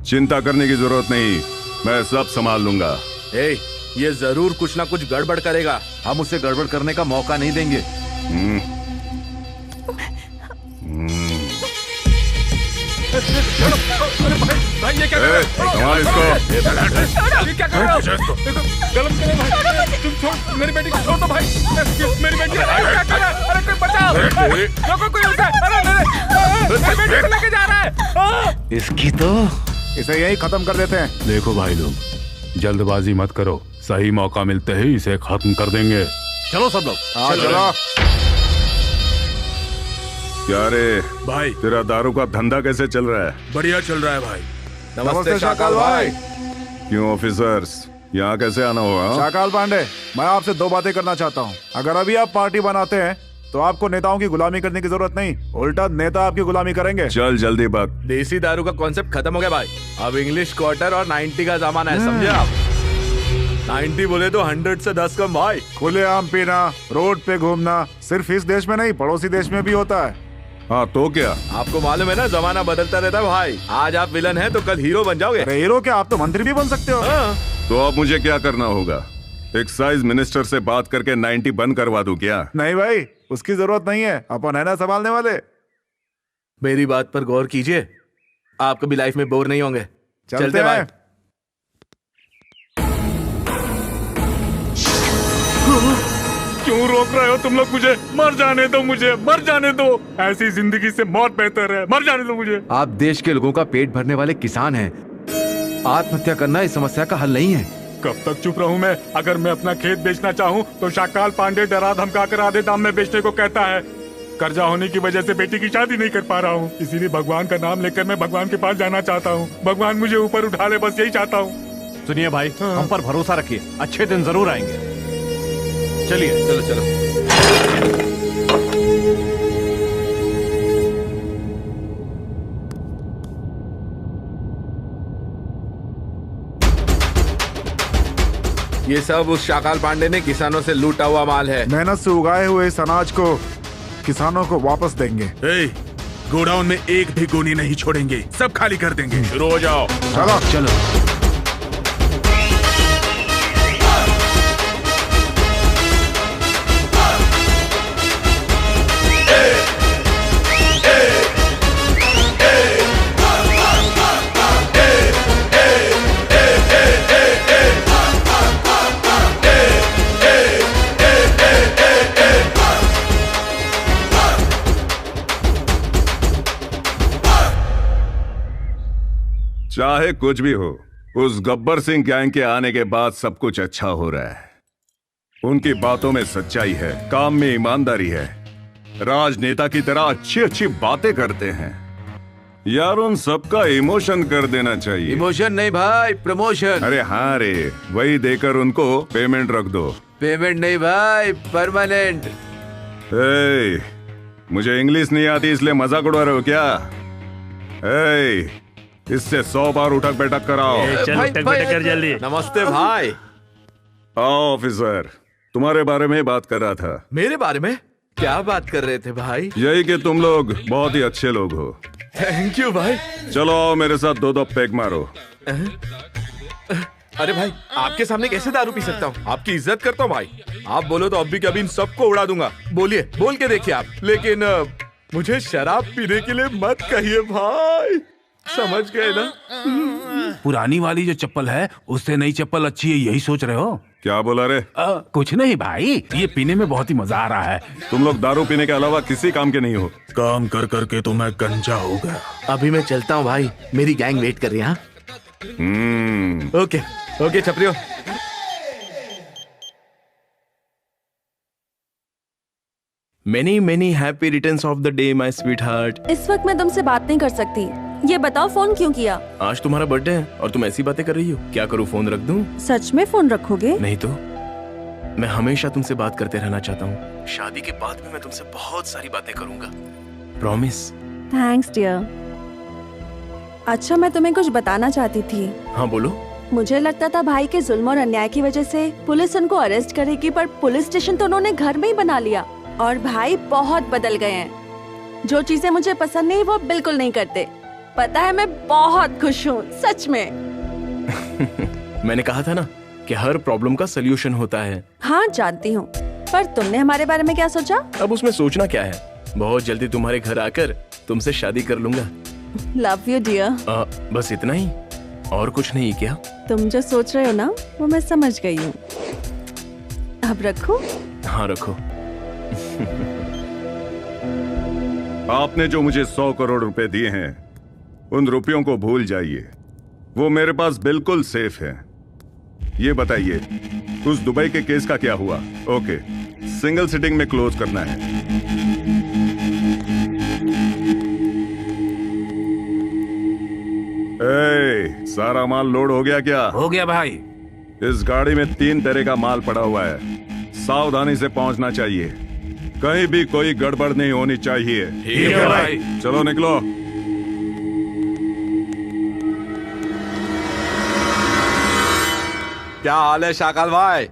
चिंता करने की जरूरत नहीं, मैं सब संभाल लूंगा। ये जरूर कुछ ना कुछ गड़बड़ करेगा। हम उसे गड़बड़ करने का मौका नहीं देंगे। भाई ये क्या कर रहे हो? संभाल इसको। ये क्या कर रहे हो? गलत करे भाई। तुम छोड़, मेरी बेटी को छोड़ दो भाई। मेरी बेटी क्या कर रहा है? अरे कोई बचाओ। लोगों कोई उसे, अरे मेरी बेटी को लेके जा रहा है। इसकी तो इसे यही खत्म कर देते हैं। देखो भाई लोग, जल्दबाजी मत करो। सही मौका मिलते ही इसे खत्म कर देंगे। चलो सब लोग। चलो। क्या रे भाई, तेरा दारू का धंधा कैसे चल रहा है? बढ़िया चल रहा है भाई। नमस्ते शाकाल भाई। क्यों ऑफिसर्स, यहाँ कैसे आना हुआ? शाकाल पांडे, मैं आपसे दो बातें करना चाहता हूँ। अगर अभी आप पार्टी बनाते हैं तो आपको नेताओं की गुलामी करने की जरूरत नहीं, उल्टा नेता आपकी गुलामी करेंगे। चल जल्दी बात। देसी दारू का कॉन्सेप्ट खत्म हो गया भाई। अब इंग्लिश क्वार्टर और 90 का जमाना है, समझे आप? 90 बोले तो 100 से 10 कम भाई। खुलेआम पीना, रोड पे घूमना सिर्फ इस देश में नहीं, पड़ोसी देश में भी होता है। हाँ तो क्या? आपको मालूम है ना, जमाना बदलता रहता है भाई। आज आप विलन हैं तो कल हीरो बन जाओगे। अरे हीरो क्या, आप तो मंत्री भी बन सकते हो। तो अब मुझे क्या करना होगा? एक्साइज मिनिस्टर से बात करके 90 बंद करवा दूं क्या? नहीं भाई, उसकी जरूरत नहीं है, अपन है ना संभालने वाले। मेरी बात पर गौर कीजिए, आप कभी लाइफ में बोर नहीं होंगे। चलते भाई। क्यों रोक रहे हो तुम लोग मुझे? मर जाने दो मुझे, मर जाने दो। ऐसी जिंदगी से मौत बेहतर है, मर जाने दो मुझे। आप देश के लोगों का पेट भरने वाले किसान हैं। आत्महत्या करना इस समस्या का हल नहीं है। कब तक चुप रहूं मैं? अगर मैं अपना खेत बेचना चाहूं तो शाकाल पांडे डरा धमका कर आधे दाम में बेचने को कहता है। कर्जा होने की वजह से बेटी की शादी नहीं कर पा रहा हूं, इसीलिए भगवान का नाम लेकर मैं भगवान के पास जाना चाहता हूं। भगवान मुझे ऊपर उठा ले, बस यही चाहता हूं। सुनिए भाई, हम पर भरोसा रखिए, अच्छे दिन जरूर आएंगे। चलिए। चलो चलो। ये सब उस शाकाल पांडे ने किसानों से लूटा हुआ माल है। मेहनत से उगाए हुए इस अनाज को किसानों को वापस देंगे। गोडाउन में एक भी गोनी नहीं छोड़ेंगे, सब खाली कर देंगे। शुरू हो जाओ। चलो चलो। चाहे कुछ भी हो, उस गब्बर सिंह गैंग के आने के बाद सब कुछ अच्छा हो रहा है। उनकी बातों में सच्चाई है, काम में ईमानदारी है, राजनेता की तरह अच्छी अच्छी बातें करते हैं। यार उन सबका इमोशन कर देना चाहिए। इमोशन नहीं भाई, प्रमोशन। अरे हाँ रे, वही देकर उनको पेमेंट रख दो। पेमेंट नहीं भाई, परमानेंट। मुझे इंग्लिश नहीं आती इसलिए मजाक उड़ा रहे हो क्या? इससे 100 बार उठक बैठक कराओ। चल उठक बैठक कर जल्दी। नमस्ते भाई। आओ ऑफिसर, तुम्हारे बारे में बात कर रहा था। मेरे बारे में? क्या बात कर रहे थे भाई? यही कि तुम लोग बहुत ही अच्छे लोग हो। थैंक यू भाई। चलो आओ मेरे साथ 2-2 पैग मारो। अरे भाई, आपके सामने कैसे दारू पी सकता हूँ? आपकी इज्जत करता हूँ भाई। आप बोलो तो अभी के अभी इन सबको उड़ा दूंगा। बोलिए, बोल के देखिए आप। लेकिन मुझे शराब पीने के लिए मत कहिए भाई, समझ गए ना? पुरानी वाली जो चप्पल है उससे नई चप्पल अच्छी है, यही सोच रहे हो? क्या बोला रे? कुछ नहीं भाई, ये पीने में बहुत ही मजा आ रहा है। तुम लोग दारू पीने के अलावा किसी काम के नहीं हो। काम कर करके तो मैं गंजा हो गया। अभी मैं चलता हूँ भाई, मेरी गैंग वेट कर रही है। ओके ओके छपरियो। Many happy returns of the day my sweetheart. इस वक्त मैं तुमसे बात नहीं कर सकती, ये बताओ फोन क्यों किया? आज तुम्हारा बर्थडे है और तुम ऐसी बातें कर रही हो। क्या करूँ, फोन रख दूँ? सच में फोन रखोगे? नहीं तो मैं हमेशा तुमसे बात करते रहना चाहता हूँ। शादी के बाद भी मैं तुमसे बहुत सारी बातें करूंगा, प्रॉमिस। Thanks dear. अच्छा, मैं तुम्हें कुछ बताना चाहती थी। हाँ बोलो। मुझे लगता था भाई के जुल्म और अन्याय की वजह से पुलिस उनको अरेस्ट करेगी, पर पुलिस स्टेशन तो उन्होंने घर में ही बना लिया। और भाई बहुत बदल गए हैं। जो चीजें मुझे पसंद नहीं वो बिल्कुल नहीं करते। पता है, मैं बहुत खुश हूँ सच में। मैंने कहा था ना कि हर प्रॉब्लम का सलूशन होता है। हाँ जानती हूँ, पर तुमने हमारे बारे में क्या सोचा? अब उसमें सोचना क्या है, बहुत जल्दी तुम्हारे घर आकर तुमसे शादी कर लूंगा। Love you dear. बस इतना ही, और कुछ नहीं क्या? तुम जो सोच रहे हो ना वो मैं समझ गई हूँ। अब रखो? हाँ रखो। आपने जो मुझे 100 करोड़ रुपए दिए हैं, उन रुपयों को भूल जाइए। वो मेरे पास बिल्कुल सेफ है। ये बताइए, उस दुबई के केस का क्या हुआ? ओके, सिंगल सिटिंग में क्लोज करना है। सारा माल लोड हो गया क्या? हो गया भाई। इस गाड़ी में 3 तरह का माल पड़ा हुआ है, सावधानी से पहुंचना चाहिए। कहीं भी कोई गड़बड़ नहीं होनी चाहिए। ठीक है भाई। चलो निकलो। क्या हाल है शाकाल भाई?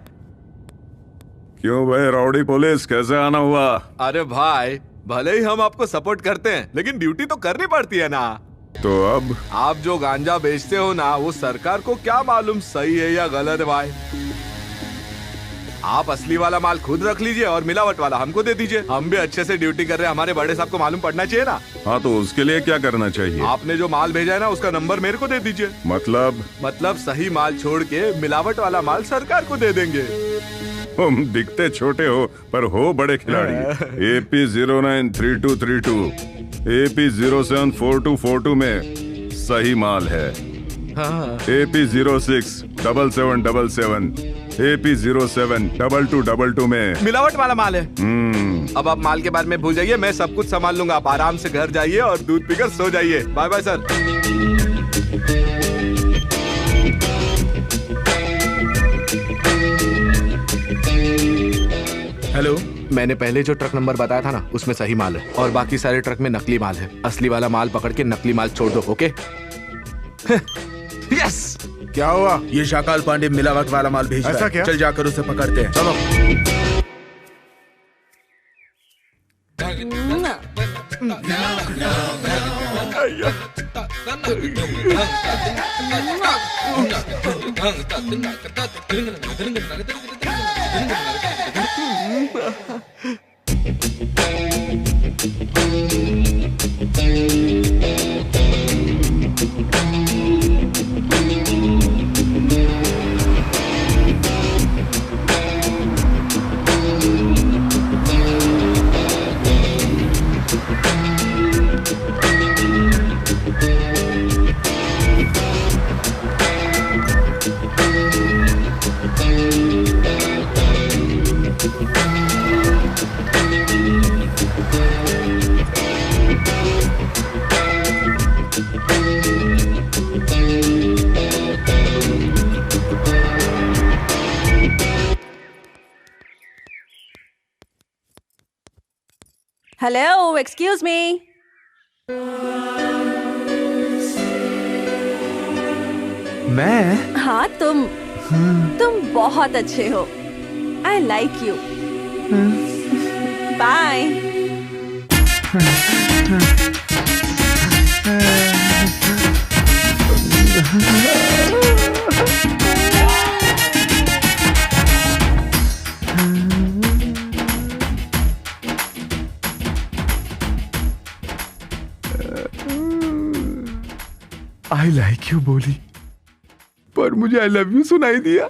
क्यों भाई राउडी पुलिस, कैसे आना हुआ? अरे भाई, भले ही हम आपको सपोर्ट करते हैं, लेकिन ड्यूटी तो करनी पड़ती है ना। तो अब आप जो गांजा बेचते हो ना, वो सरकार को क्या मालूम सही है या गलत है भाई। आप असली वाला माल खुद रख लीजिए और मिलावट वाला हमको दे दीजिए। हम भी अच्छे से ड्यूटी कर रहे हैं, हमारे बड़े साहब को मालूम पड़ना चाहिए ना। हाँ, तो उसके लिए क्या करना चाहिए? आपने जो माल भेजा है ना, उसका नंबर मेरे को दे दीजिए। मतलब सही माल छोड़ के मिलावट वाला माल सरकार को दे देंगे। तुम दिखते छोटे हो पर हो बड़े खिलाड़ी। AP 093232 AP 074242 में सही माल है। AP 067777 AP 072222 में मिलावट वाला माल है। अब आप माल के बारे में भूल जाइए, मैं सब कुछ संभाल लूंगा। आप आराम से घर जाइए और दूध पीकर सो जाइए। Bye bye sir. हेलो, मैंने पहले जो ट्रक नंबर बताया था ना, उसमें सही माल है और बाकी सारे ट्रक में नकली माल है। असली वाला माल पकड़ के नकली माल छोड़ दो। ओके? यस। क्या हुआ? ये शाकाल पांडे मिलावट वाला माल भेज रहा है। ऐसा क्या? चल जाकर उसे पकड़ते हैं। चलो। Hello, excuse me. मैं? हाँ तुम बहुत अच्छे हो। I like you. Bye. I like you बोली, पर मुझे आई लव यू सुनाई दिया।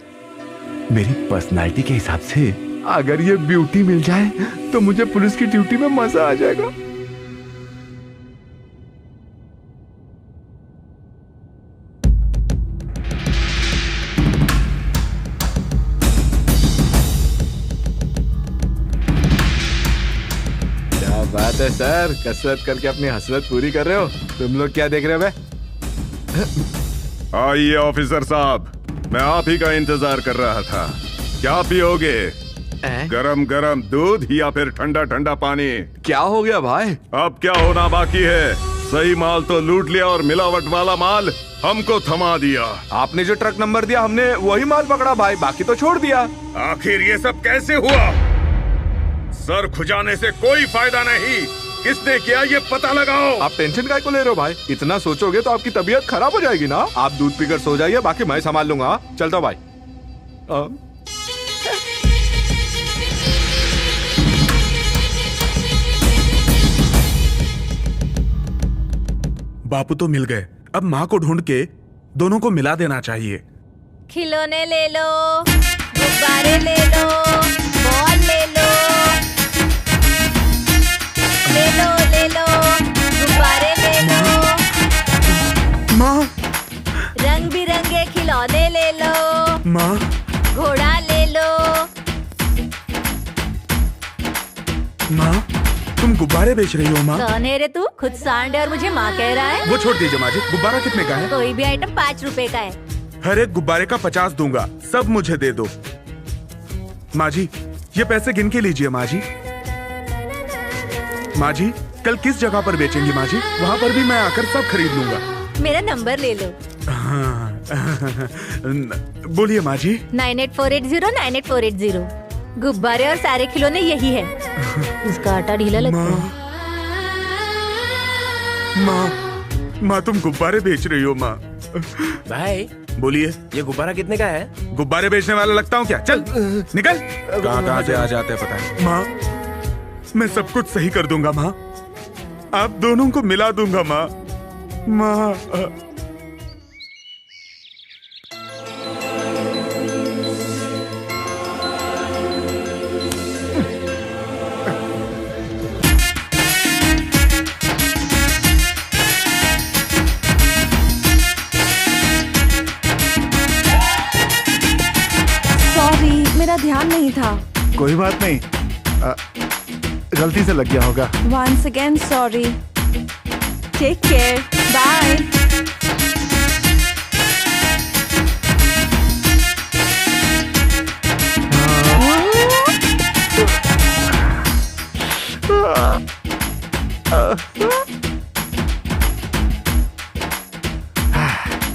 मेरी पर्सनालिटी के हिसाब से अगर ये ब्यूटी मिल जाए तो मुझे पुलिस की ड्यूटी में मजा आ जाएगा। क्या बात है सर, कसरत करके अपनी हसरत पूरी कर रहे हो। तुम लोग क्या देख रहे हो बे? आइए ऑफिसर साहब, मैं आप ही का इंतजार कर रहा था। क्या पियोगे? गरम गरम दूध या फिर ठंडा ठंडा पानी? क्या हो गया भाई? अब क्या होना बाकी है? सही माल तो लूट लिया और मिलावट वाला माल हमको थमा दिया। आपने जो ट्रक नंबर दिया हमने वही माल पकड़ा भाई, बाकी तो छोड़ दिया। आखिर ये सब कैसे हुआ? सर खुजाने से कोई फायदा नहीं, किसने किया ये पता लगाओ। आप टेंशन काहे को ले रहे हो भाई? इतना सोचोगे तो आपकी तबीयत खराब हो जाएगी ना। आप दूध पीकर सो जाइए, बाकी मैं संभाल लूंगा। चलता हूं भाई। बापू तो मिल गए, अब माँ को ढूंढ के दोनों को मिला देना चाहिए। खिलौने ले लो, गुब्बारे ले लो, बॉल ले लो, ले लो गुब्बारे ले लो। माँ, रंग बिरंगे खिलौने ले लो। माँ, घोड़ा ले लो। माँ, तुम गुब्बारे बेच रही हो माँ? कौन है रे तू? खुद सांड है और मुझे माँ कह रहा है। वो छोड़ दीजिए माँ जी, गुब्बारा कितने का है? कोई भी आइटम 5 रुपए का है। हर एक गुब्बारे का 50 दूंगा, सब मुझे दे दो। माँ जी, ये पैसे गिन के लीजिए माँ जी। माँ जी, कल किस जगह पर बेचेंगी माँ जी? वहाँ पर भी मैं आकर सब खरीद लूंगा। मेरा नंबर ले लो। हाँ। बोलिए माँ जी। 9848098480। गुब्बारे और सारे खिलौने यही है। इसका आटा ढीला लगता है। माँ, तुम गुब्बारे बेच रही हो माँ? भाई बोलिए। ये गुब्बारा कितने का है? गुब्बारे बेचने वाला लगता हूँ क्या? चल निकल। कहाँ से आ जाते हैं पता है। माँ, मैं सब कुछ सही कर दूंगा माँ, आप दोनों को मिला दूंगा माँ। माँ, सॉरी, मेरा ध्यान नहीं था। कोई बात नहीं, गलती से लग गया होगा। Once again sorry. Take care. Bye.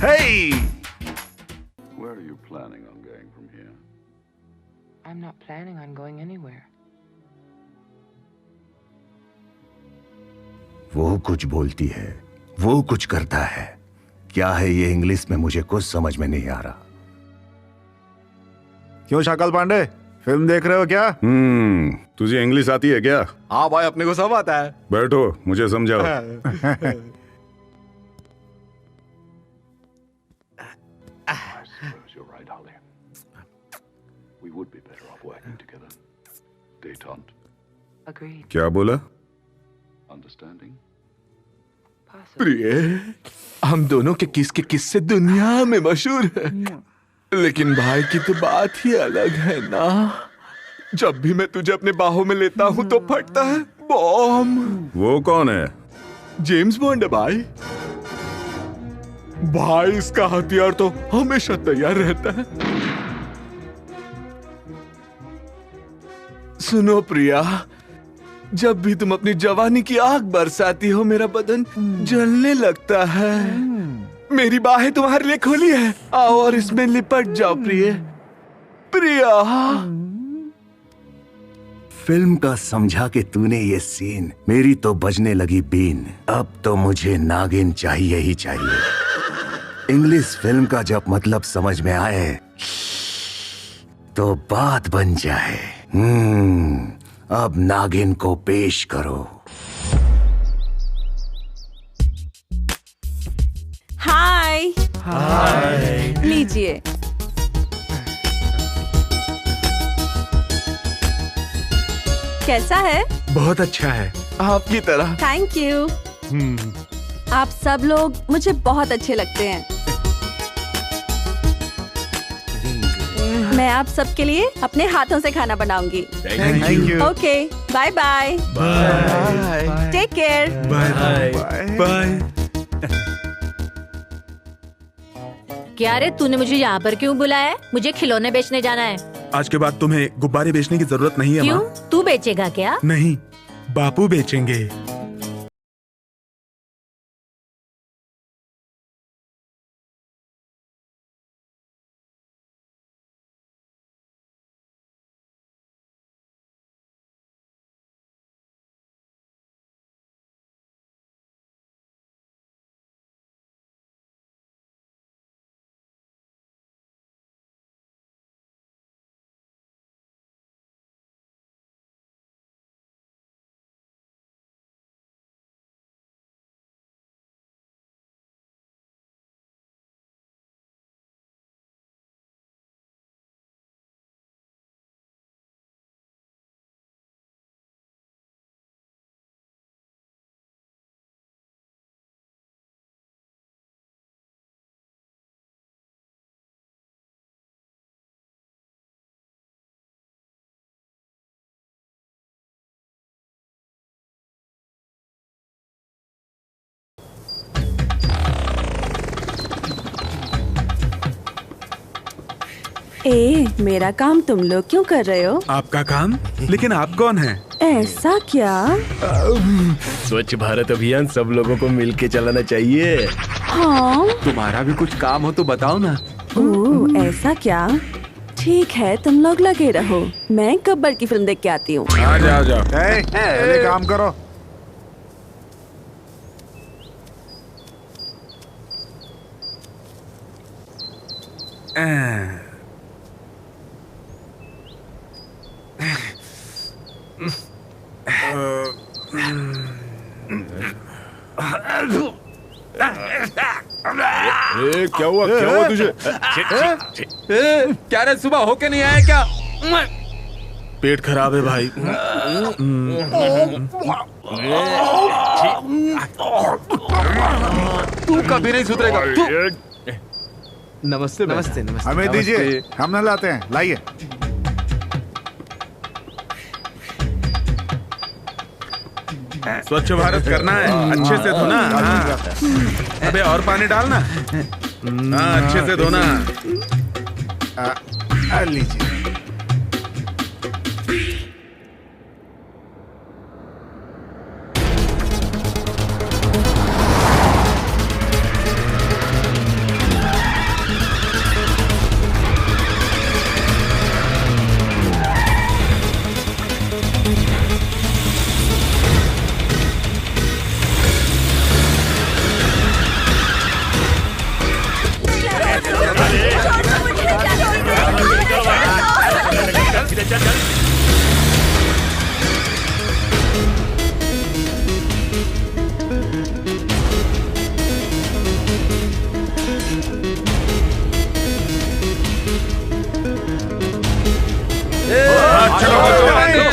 Hey! Where are you planning on going from here? I'm not planning on going anywhere. वो कुछ बोलती है, वो कुछ करता है। क्या है ये इंग्लिश में मुझे कुछ समझ में नहीं आ रहा। क्यों शाकल पांडे, फिल्म देख रहे हो क्या? तुझे इंग्लिश आती है क्या? हाँ भाई, अपने को सब आता है। बैठो, मुझे समझाओ। You're right, Holly. We would be better off working together. Détente. Agreed. क्या बोला? Understanding. प्रिय, हम दोनों के किस्से दुनिया में मशहूर है, लेकिन भाई की तो बात ही अलग है ना। जब भी मैं तुझे अपने बाहों में लेता हूँ तो फटता है बॉम्ब। वो कौन है? जेम्स बॉन्ड है भाई। भाई इसका हथियार तो हमेशा तैयार रहता है। सुनो प्रिया, जब भी तुम अपनी जवानी की आग बरसाती हो मेरा बदन जलने लगता है। मेरी बाहें तुम्हारे लिए खोली है, आओ और इसमें लिपट जाओ प्रिय। प्रिया, फिल्म का समझा के तूने ये सीन, मेरी तो बजने लगी बीन। अब तो मुझे नागिन चाहिए ही चाहिए। इंग्लिश फिल्म का जब मतलब समझ में आए तो बात बन जाए। अब नागिन को पेश करो। हाय। हाय। लीजिए। कैसा है? बहुत अच्छा है, आपकी तरह। Thank you. आप सब लोग मुझे बहुत अच्छे लगते हैं। मैं आप सबके लिए अपने हाथों से खाना बनाऊंगी। Thank you. Okay, bye bye. Take care. Bye. क्या रे, तूने मुझे यहाँ पर क्यों बुलाया है? मुझे खिलौने बेचने जाना है। आज के बाद तुम्हें गुब्बारे बेचने की जरूरत नहीं है क्यों? माँ। तू बेचेगा क्या? नहीं, बापू बेचेंगे। ए, मेरा काम तुम लोग क्यों कर रहे हो? आपका काम? लेकिन आप कौन हैं? ऐसा क्या? स्वच्छ भारत अभियान सब लोगों को मिलके चलाना चाहिए। हाँ। तुम्हारा भी कुछ काम हो तो बताओ ना। ओह, ऐसा क्या? ठीक है, तुम लोग लगे रहो, मैं गब्बर की फिल्म देख के आती हूँ। आ जाओ। पहले काम करो। क्या हुआ तुझे? क्या रे, सुबह होके नहीं आया क्या? पेट खराब है भाई। तू कभी नहीं सुधरेगा। नमस्ते नमस्ते नमस्ते। हमें दीजिए, हम न लाते हैं, लाइए। स्वच्छ भारत करना है, अच्छे से धोना। हाँ। अबे और पानी डालना। हाँ, अच्छे से धोना। लीजिए।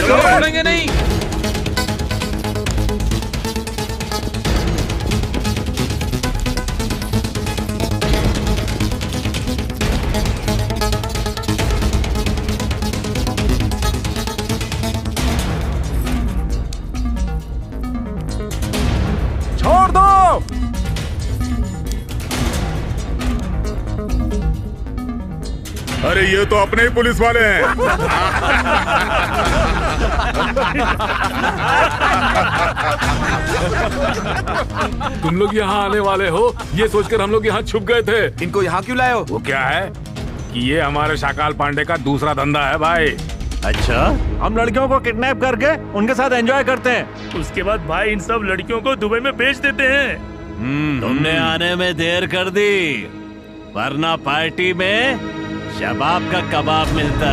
छोड़ेंगे नहीं। छोड़ दो। अरे ये तो अपने ही पुलिस वाले हैं। तुम लोग यहाँ आने वाले हो ये सोचकर हम लोग यहाँ छुप गए थे। इनको यहाँ क्यों लाए हो? वो क्या है कि ये हमारे शाकाल पांडे का दूसरा धंधा है भाई। अच्छा, हम लड़कियों को किडनैप करके उनके साथ एंजॉय करते हैं। उसके बाद भाई इन सब लड़कियों को दुबई में बेच देते हैं। तुमने आने में देर कर दी, वरना पार्टी में शबाब का कबाब मिलता।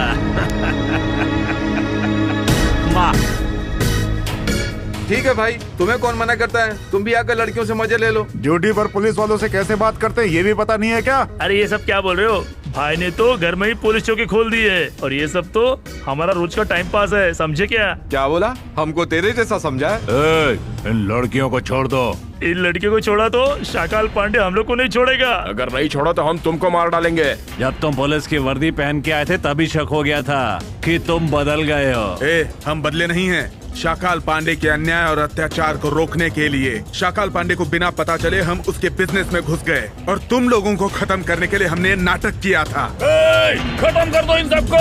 ठीक है भाई, तुम्हें कौन मना करता है? तुम भी आकर लड़कियों से मजे ले लो। ड्यूटी पर पुलिस वालों से कैसे बात करते हैं ये भी पता नहीं है क्या? अरे ये सब क्या बोल रहे हो? भाई ने तो घर में ही पुलिस चौकी खोल दी है और ये सब तो हमारा रोज का टाइम पास है, समझे क्या? क्या बोला? हमको तेरे जैसा समझा है? इन लड़कियों को छोड़ दो, इन लड़कियों को छोड़ा तो शाकाल पांडे हम लोग को नहीं छोड़ेगा। अगर नहीं छोड़ा तो हम तुमको मार डालेंगे। जब तुम पुलिस की वर्दी पहन के आए थे तभी शक हो गया था कि तुम बदल गए हो। हम बदले नहीं हैं। शाकाल पांडे के अन्याय और अत्याचार को रोकने के लिए शाकाल पांडे को बिना पता चले हम उसके बिजनेस में घुस गए और तुम लोगों को खत्म करने के लिए हमने नाटक किया था। खत्म कर दो इन सबको।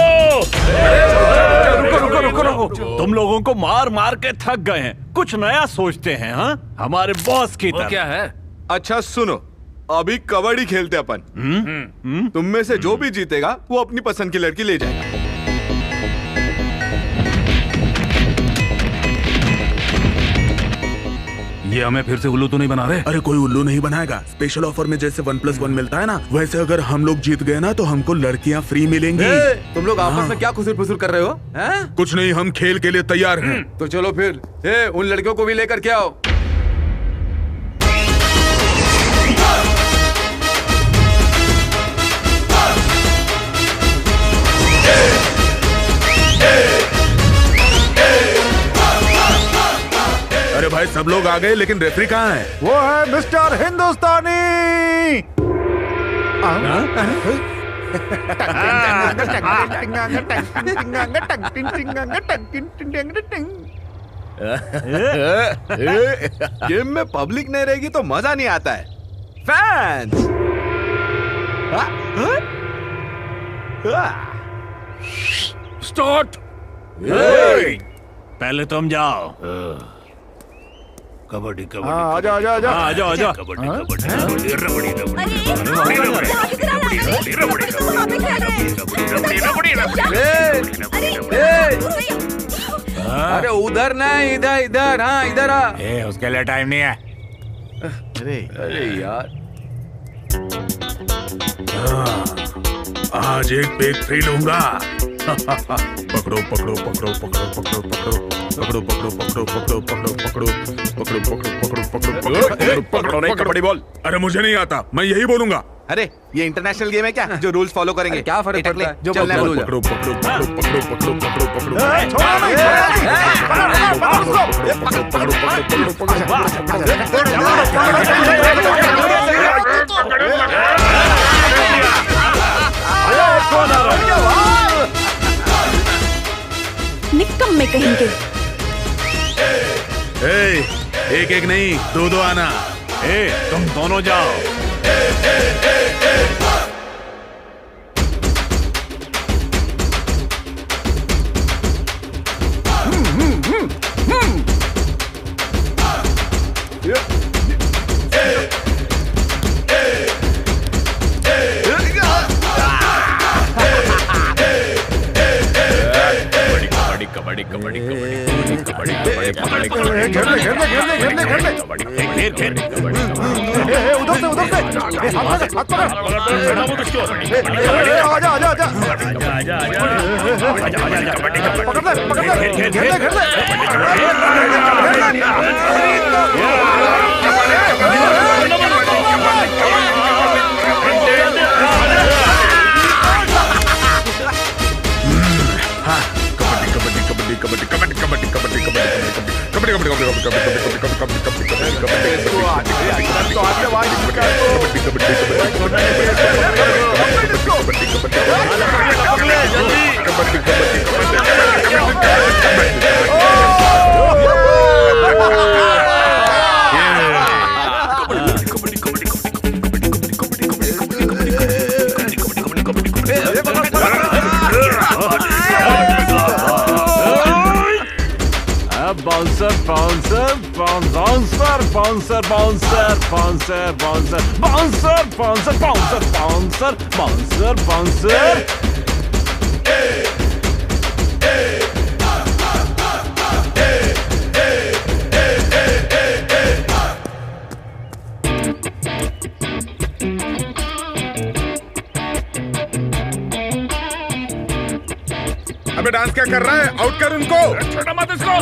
रुको। तुम लोगों को मार मार के थक गए हैं, कुछ नया सोचते हैं। हाँ, हमारे बॉस की तरह। क्या है? अच्छा सुनो, अभी कबड्डी खेलते अपन। तुम में से जो भी जीतेगा वो अपनी पसंद की लड़की ले जाएगा। ये हमें फिर से उल्लू तो नहीं बना रहे? अरे कोई उल्लू नहीं बनाएगा। स्पेशल ऑफर में जैसे 1+1 मिलता है ना, वैसे अगर हम लोग जीत गए ना तो हमको लड़कियां फ्री मिलेंगी। तुम लोग आपस में क्या खुसुर फुसुर कर रहे हो? कुछ नहीं, हम खेल के लिए तैयार हैं। तो चलो फिर उन लड़कियों को भी लेकर के आओ। अरे भाई सब लोग आ गए, लेकिन रेफरी कहाँ है? वो है मिस्टर हिंदुस्तानी। गेम में पब्लिक नहीं रहेगी तो मजा नहीं आता है। Fans start. पहले तुम जाओ। कबड्डी कबड्डी। आजा आजा आजा आजा आजा। अरे उधर नहीं, इधर इधर। हाँ इधर आ। उसके लिए टाइम नहीं है। अरे यार, आज एक पेग फ्री लूंगा। पकड़ो पकड़ो पकड़ो पकड़ो पकड़ो पकड़ो पकड़ो पकड़ो पकड़ो पकड़ो पकड़ो पकड़ो पकड़ो पकड़ो पकड़ो पकड़ो नहीं, कबड्डी बॉल। अरे मुझे नहीं आता, मैं यही बोलूंगा। अरे ये इंटरनेशनल गेम है क्या जो रूल्स फॉलो करेंगे? क्या फर्क पड़ता है? जो बोलना है बोलो। पकड़ो पकड़ो पकड़ो पकड़ो पकड़ो पकड़ो पकड़ो निकम्मे कहेंगे। एक एक नहीं, दो दो आना। तुम दोनों जाओ। Kabaddi kabaddi kabaddi kabaddi kabaddi kabaddi Bouncer, bouncer, bouncer, bouncer, bouncer, bouncer, bouncer, bouncer, bouncer, bouncer, bouncer, bouncer, bouncer. अबे डांस क्या कर रहा है? आउट कर उनको। छोटा मत इसको।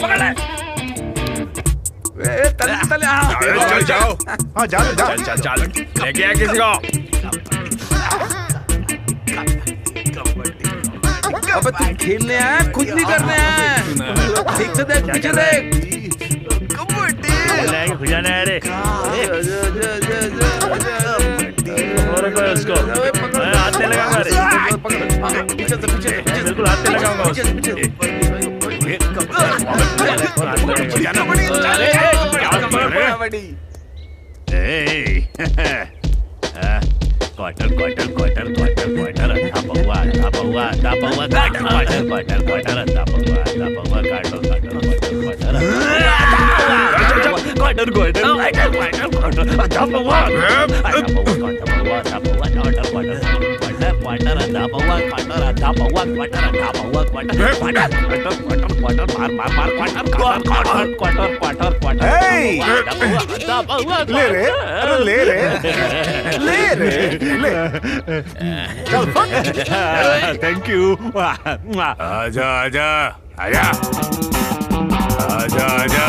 पकड़ ले। चल जाओ। हाँ चल चल चल चल लेके आ किसी को। अबे तुम खेलने आया, खुद नहीं करने आया। ठीक से देख, पीछे देख। और कोई उसको मैं हाथ नहीं लगाऊंगा बिल्कुल हाथ नहीं लगाऊंगा quarter quarter quarter quarter quarter अच्छा पौवा अच्छा पौवा अच्छा पौवा क्वार्टर क्वार्टर क्वार्टर क्वार्टर अच्छा पौवा अच्छा पौवा quarter quarter quarter quarter quarter quarter अच्छा पौवा अच्छा पौवा अच्छा पौवा क्वार्टर क्वार्टर क्वार्टर अच्छा पौवा क्वार्टर अच्छा पौवा क्वार्टर अच्छा पौवा क्वार्टर क्वार्टर क्वार्टर क्वार्टर मार मार मार quarter quarter quarter quarter quarter अच्छा पौवा ले रे अरे ले रे ले रे थैंक यू आजा आजा आजा आजा आजा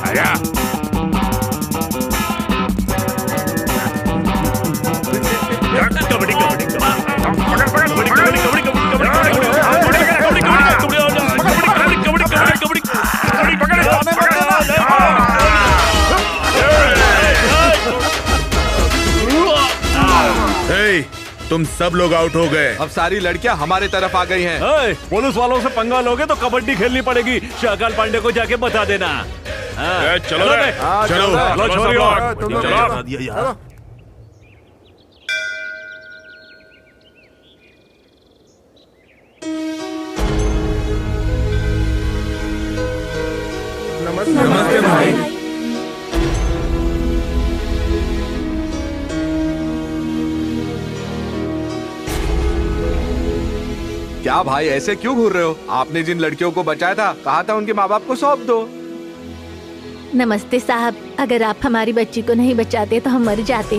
आजा कबड्डी कबड्डी तुम सब लोग आउट हो गए। अब सारी लड़कियां हमारे तरफ आ गई हैं। पुलिस वालों से पंगा लोगे तो कबड्डी खेलनी पड़ेगी। शाकाल पांडे को जाके बता देना। चलो रे, चलो चलो। नमस्ते भाई। क्या भाई ऐसे क्यों घूर रहे हो? आपने जिन लड़कियों को बचाया था कहा था उनके माँ बाप को सौंप दो। नमस्ते साहब, अगर आप हमारी बच्ची को नहीं बचाते तो हम मर जाते।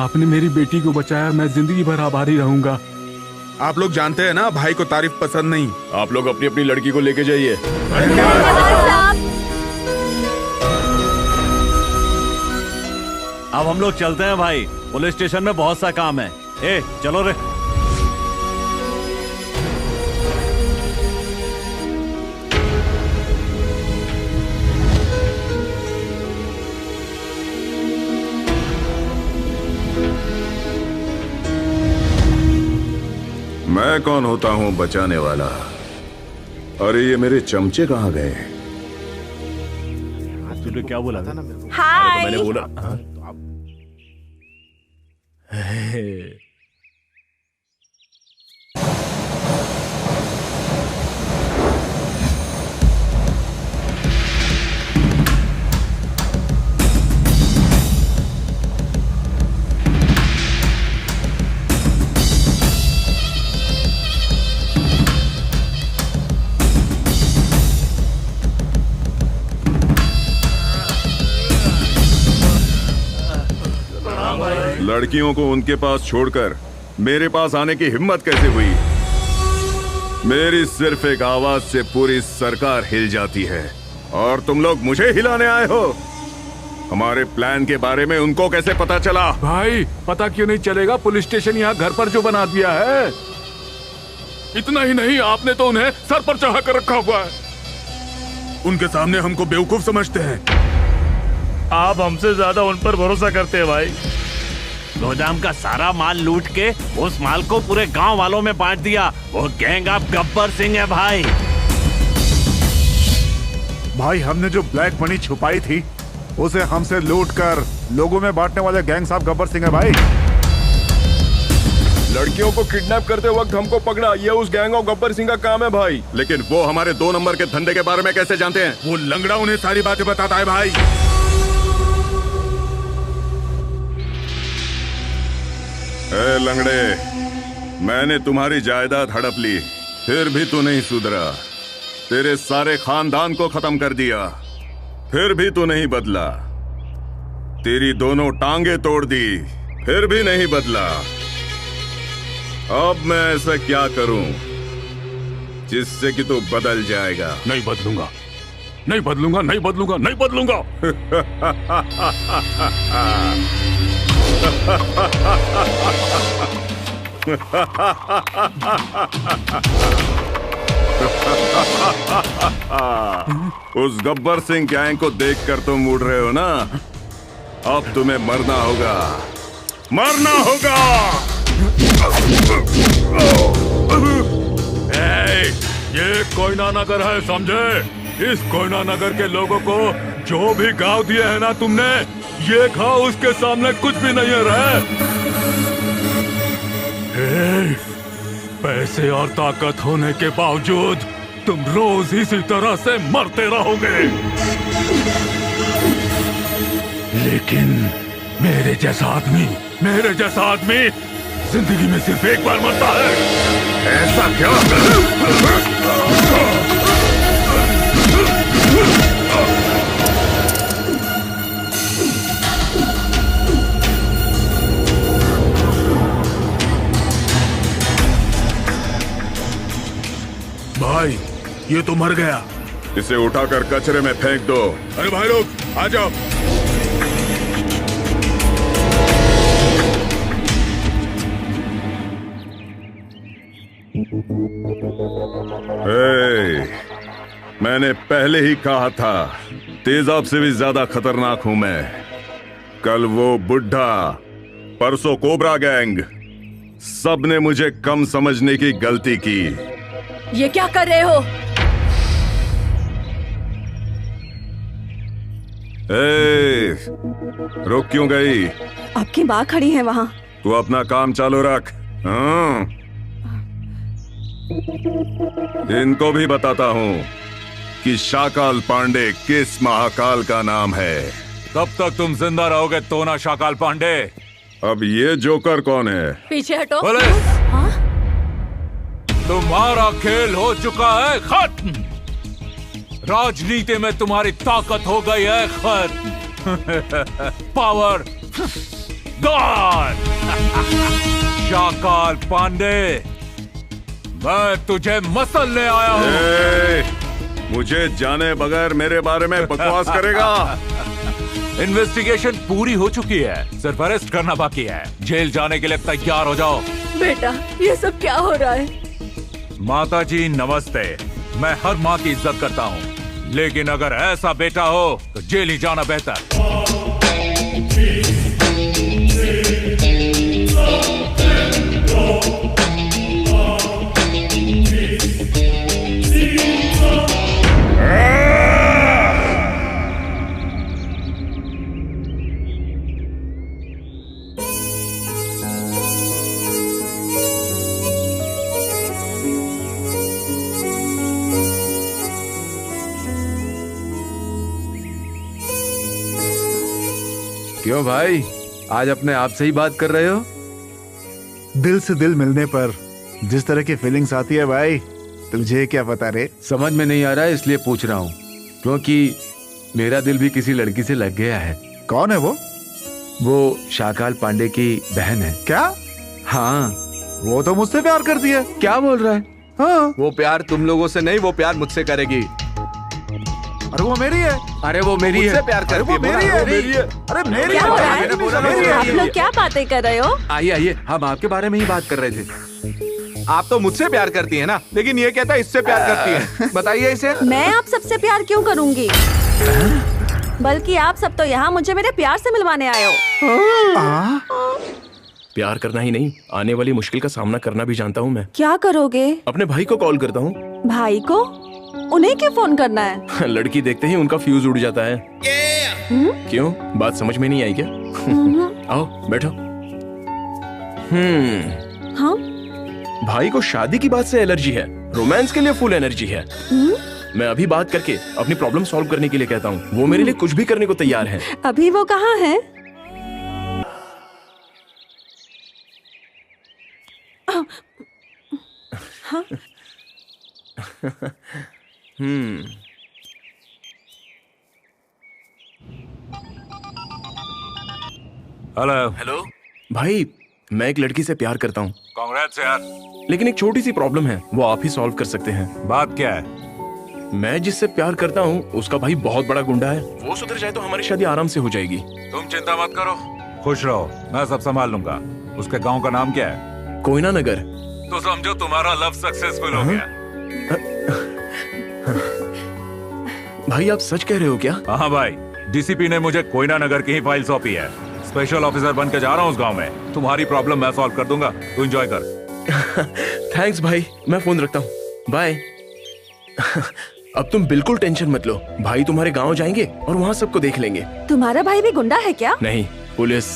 आपने मेरी बेटी को बचाया, मैं जिंदगी भर आभारी रहूंगा। आप लोग जानते हैं ना भाई को तारीफ पसंद नहीं। आप लोग अपनी अपनी लड़की को लेके जाइए। अब हम लोग चलते हैं भाई, पुलिस स्टेशन में बहुत सा काम है। ए चलो रे। मैं कौन होता हूँ बचाने वाला? अरे ये मेरे चमचे कहाँ गए? तूने क्या बोला था? हाय। मैंने बोला लड़कियों को उनके पास छोड़कर मेरे पास आने की हिम्मत कैसे हुई? मेरी सिर्फ एक आवाज से पूरी सरकार हिल जाती है और तुम लोग मुझे हिलाने आए हो। हमारे प्लान के बारे में उनको कैसे पता चला? भाई पता क्यों नहीं चलेगा? पुलिस स्टेशन यहाँ घर पर जो बना दिया है। इतना ही नहीं, आपने तो उन्हें सर पर चढ़ा कर रखा हुआ है। उनके सामने हमको बेवकूफ समझते हैं। आप हमसे ज्यादा उन पर भरोसा करते हैं भाई। गोदाम का सारा माल लूट के उस माल को पूरे गांव वालों में बांट दिया। वो गैंग आप गब्बर सिंह है भाई। भाई हमने जो ब्लैक मनी छुपाई थी उसे हमसे लूट कर लोगों में बांटने वाले गैंग साहब गब्बर सिंह है भाई। लड़कियों को किडनैप करते वक्त हमको पकड़ा, ये उस गैंग ऑफ गब्बर सिंह का काम है भाई। लेकिन वो हमारे 2 नंबर के धंधे के बारे में कैसे जानते हैं? वो लंगड़ा उन्हें सारी बातें बताता है भाई। ए लंगड़े, मैंने तुम्हारी जायदाद हड़प ली, फिर भी तू नहीं सुधरा। तेरे सारे खानदान को खत्म कर दिया, फिर भी तू नहीं बदला। तेरी दोनों टांगे तोड़ दी, फिर भी नहीं बदला। अब मैं ऐसा क्या करूं जिससे कि तू बदल जाएगा? नहीं बदलूंगा, नहीं बदलूंगा, नहीं बदलूंगा, नहीं बदलूंगा। उस गब्बर सिंह गैंग को देखकर तुम उड़ रहे हो ना? अब तुम्हें मरना होगा, मरना होगा। ये कोयना नगर है, समझे? इस कोयना नगर के लोगों को जो भी गाँव दिए है ना तुमने, ये घाव उसके सामने कुछ भी नहीं है रे। पैसे और ताकत होने के बावजूद तुम रोज इसी तरह से मरते रहोगे। लेकिन मेरे जैसा आदमी जिंदगी में सिर्फ एक बार मरता है। ऐसा क्या? भाई, ये तो मर गया। इसे उठाकर कचरे में फेंक दो। अरे भाई लोग आ जाओ। मैंने पहले ही कहा था, तेजाब से भी ज्यादा खतरनाक हूं मैं। कल वो बुढ़ा, परसों कोबरा गैंग, सबने मुझे कम समझने की गलती की। ये क्या कर रहे हो? रुक क्यों गई? आपकी माँ खड़ी है वहाँ। तू अपना काम चालू रख। हाँ। इनको भी बताता हूँ कि शाकाल पांडे किस महाकाल का नाम है। तब तक तुम जिंदा रहोगे तो ना शाकाल पांडे। अब ये जोकर कौन है? पीछे हटो। हाँ? तुम्हारा खेल हो चुका है खत्म। राजनीति में तुम्हारी ताकत हो गई है खत्म। Power gone. शाकाल पांडे, मैं तुझे मसलने आया हूँ। मुझे जाने बगैर मेरे बारे में बकवास करेगा? इन्वेस्टिगेशन पूरी हो चुकी है, सिर्फ अरेस्ट करना बाकी है। जेल जाने के लिए तैयार हो जाओ। बेटा, ये सब क्या हो रहा है? माता जी नमस्ते। मैं हर माँ की इज्जत करता हूँ, लेकिन अगर ऐसा बेटा हो तो जेल ही जाना बेहतर। क्यों भाई, आज अपने आप से ही बात कर रहे हो? दिल से दिल मिलने पर जिस तरह की फीलिंग्स आती है भाई, तुझे क्या पता रे? समझ में नहीं आ रहा है इसलिए पूछ रहा हूँ, क्योंकि मेरा दिल भी किसी लड़की से लग गया है। कौन है वो? वो शाकाल पांडे की बहन है। क्या? हाँ। वो तो मुझसे प्यार करती है। क्या बोल रहा है? हाँ। वो प्यार तुम लोगों से नहीं, वो प्यार मुझसे करेगी। अरे वो मेरी है। अरे वो मेरी है। मुझसे प्यार करती है। मेरी है। अरे मेरी है। आप लोग क्या बातें कर रहे हो? आइए आइए, हम आपके बारे में ही बात कर रहे थे। आप तो मुझसे प्यार करती है ना, लेकिन ये कहता है इससे प्यार करती है। बताइए इसे। मैं आप सबसे प्यार क्यों करूंगी? बल्कि आप सब तो यहाँ मुझे मेरे प्यार से मिलवाने आए हो। प्यार करना ही नहीं, आने वाली मुश्किल का सामना करना भी जानता हूँ मैं। क्या करोगे? अपने भाई को कॉल करता हूँ। भाई को? उन्हें क्यों फोन करना है? लड़की देखते ही उनका फ्यूज उड़ जाता है। क्यों, बात समझ में नहीं आई क्या? आओ बैठो। हाँ? भाई को शादी की बात से एलर्जी है, रोमांस के लिए फुल एनर्जी है। मैं अभी बात करके अपनी प्रॉब्लम सॉल्व करने के लिए कहता हूँ, वो मेरे लिए कुछ भी करने को तैयार है। अभी वो कहाँ है? हाँ? हेलो भाई, मैं एक लड़की से प्यार करता हूँ। कांग्रेस यार। लेकिन एक छोटी सी प्रॉब्लम है, वो आप ही सॉल्व कर सकते हैं। बात क्या है? मैं जिससे प्यार करता हूँ उसका भाई बहुत बड़ा गुंडा है। वो सुधर जाए तो हमारी शादी आराम से हो जाएगी। तुम चिंता मत करो, खुश रहो, मैं सब संभाल लूंगा। उसके गांव का नाम क्या है? कोयना नगर। तो समझो तुम्हारा लव सक्सेसफुल हो गया। भाई आप सच कह रहे हो क्या? हाँ भाई, डीसीपी ने मुझे कोयना नगर की ही फाइल सौंपी है। स्पेशल ऑफिसर बन के जा रहा हूँ उस गांव में। तुम्हारी प्रॉब्लम मैं सॉल्व कर दूंगा, तू एंजॉय कर। थैंक्स भाई, मैं फोन रखता हूँ, बाय। अब तुम बिल्कुल टेंशन मत लो, भाई तुम्हारे गांव जाएंगे और वहाँ सबको देख लेंगे। तुम्हारा भाई भी गुंडा है क्या? नहीं, पुलिस।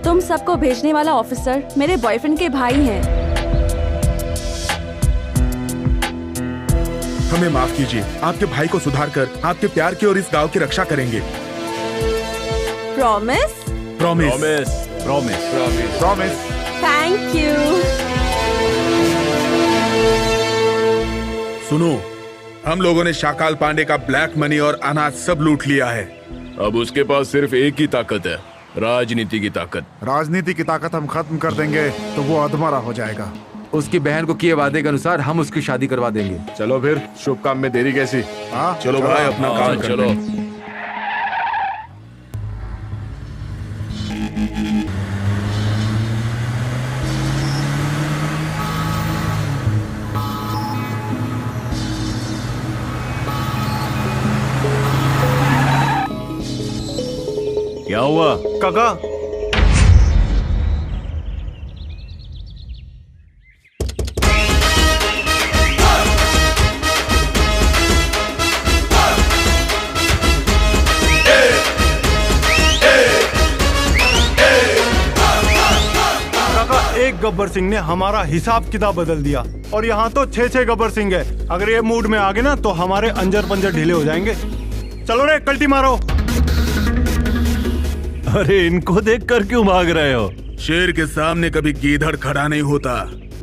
तुम सबको भेजने वाला ऑफिसर मेरे बॉयफ्रेंड के भाई हैं। हमें माफ कीजिए, आपके भाई को सुधार कर आपके प्यार की और इस गांव की रक्षा करेंगे। Promise? Promise. Promise. Promise. Promise. Thank you. सुनो, हम लोगों ने शाकाल पांडे का ब्लैक मनी और अनाज सब लूट लिया है। अब उसके पास सिर्फ एक ही ताकत है, राजनीति की ताकत। राजनीति की ताकत हम खत्म कर देंगे तो वो अधमरा हो जाएगा। उसकी बहन को किए वादे के अनुसार हम उसकी शादी करवा देंगे। चलो फिर, शुभ काम में देरी कैसी? चलो भाई, अपना काम चलो। क्या हुआ काका? एक गब्बर सिंह ने हमारा हिसाब किताब बदल दिया और यहाँ तो 6-6 गब्बर सिंह है। अगर ये मूड में आ गए ना तो हमारे अंजर पंजर ढीले हो जाएंगे। चलो रे, कल्टी मारो। अरे इनको देख कर क्यों भाग रहे हो? शेर के सामने कभी गीदड़ खड़ा नहीं होता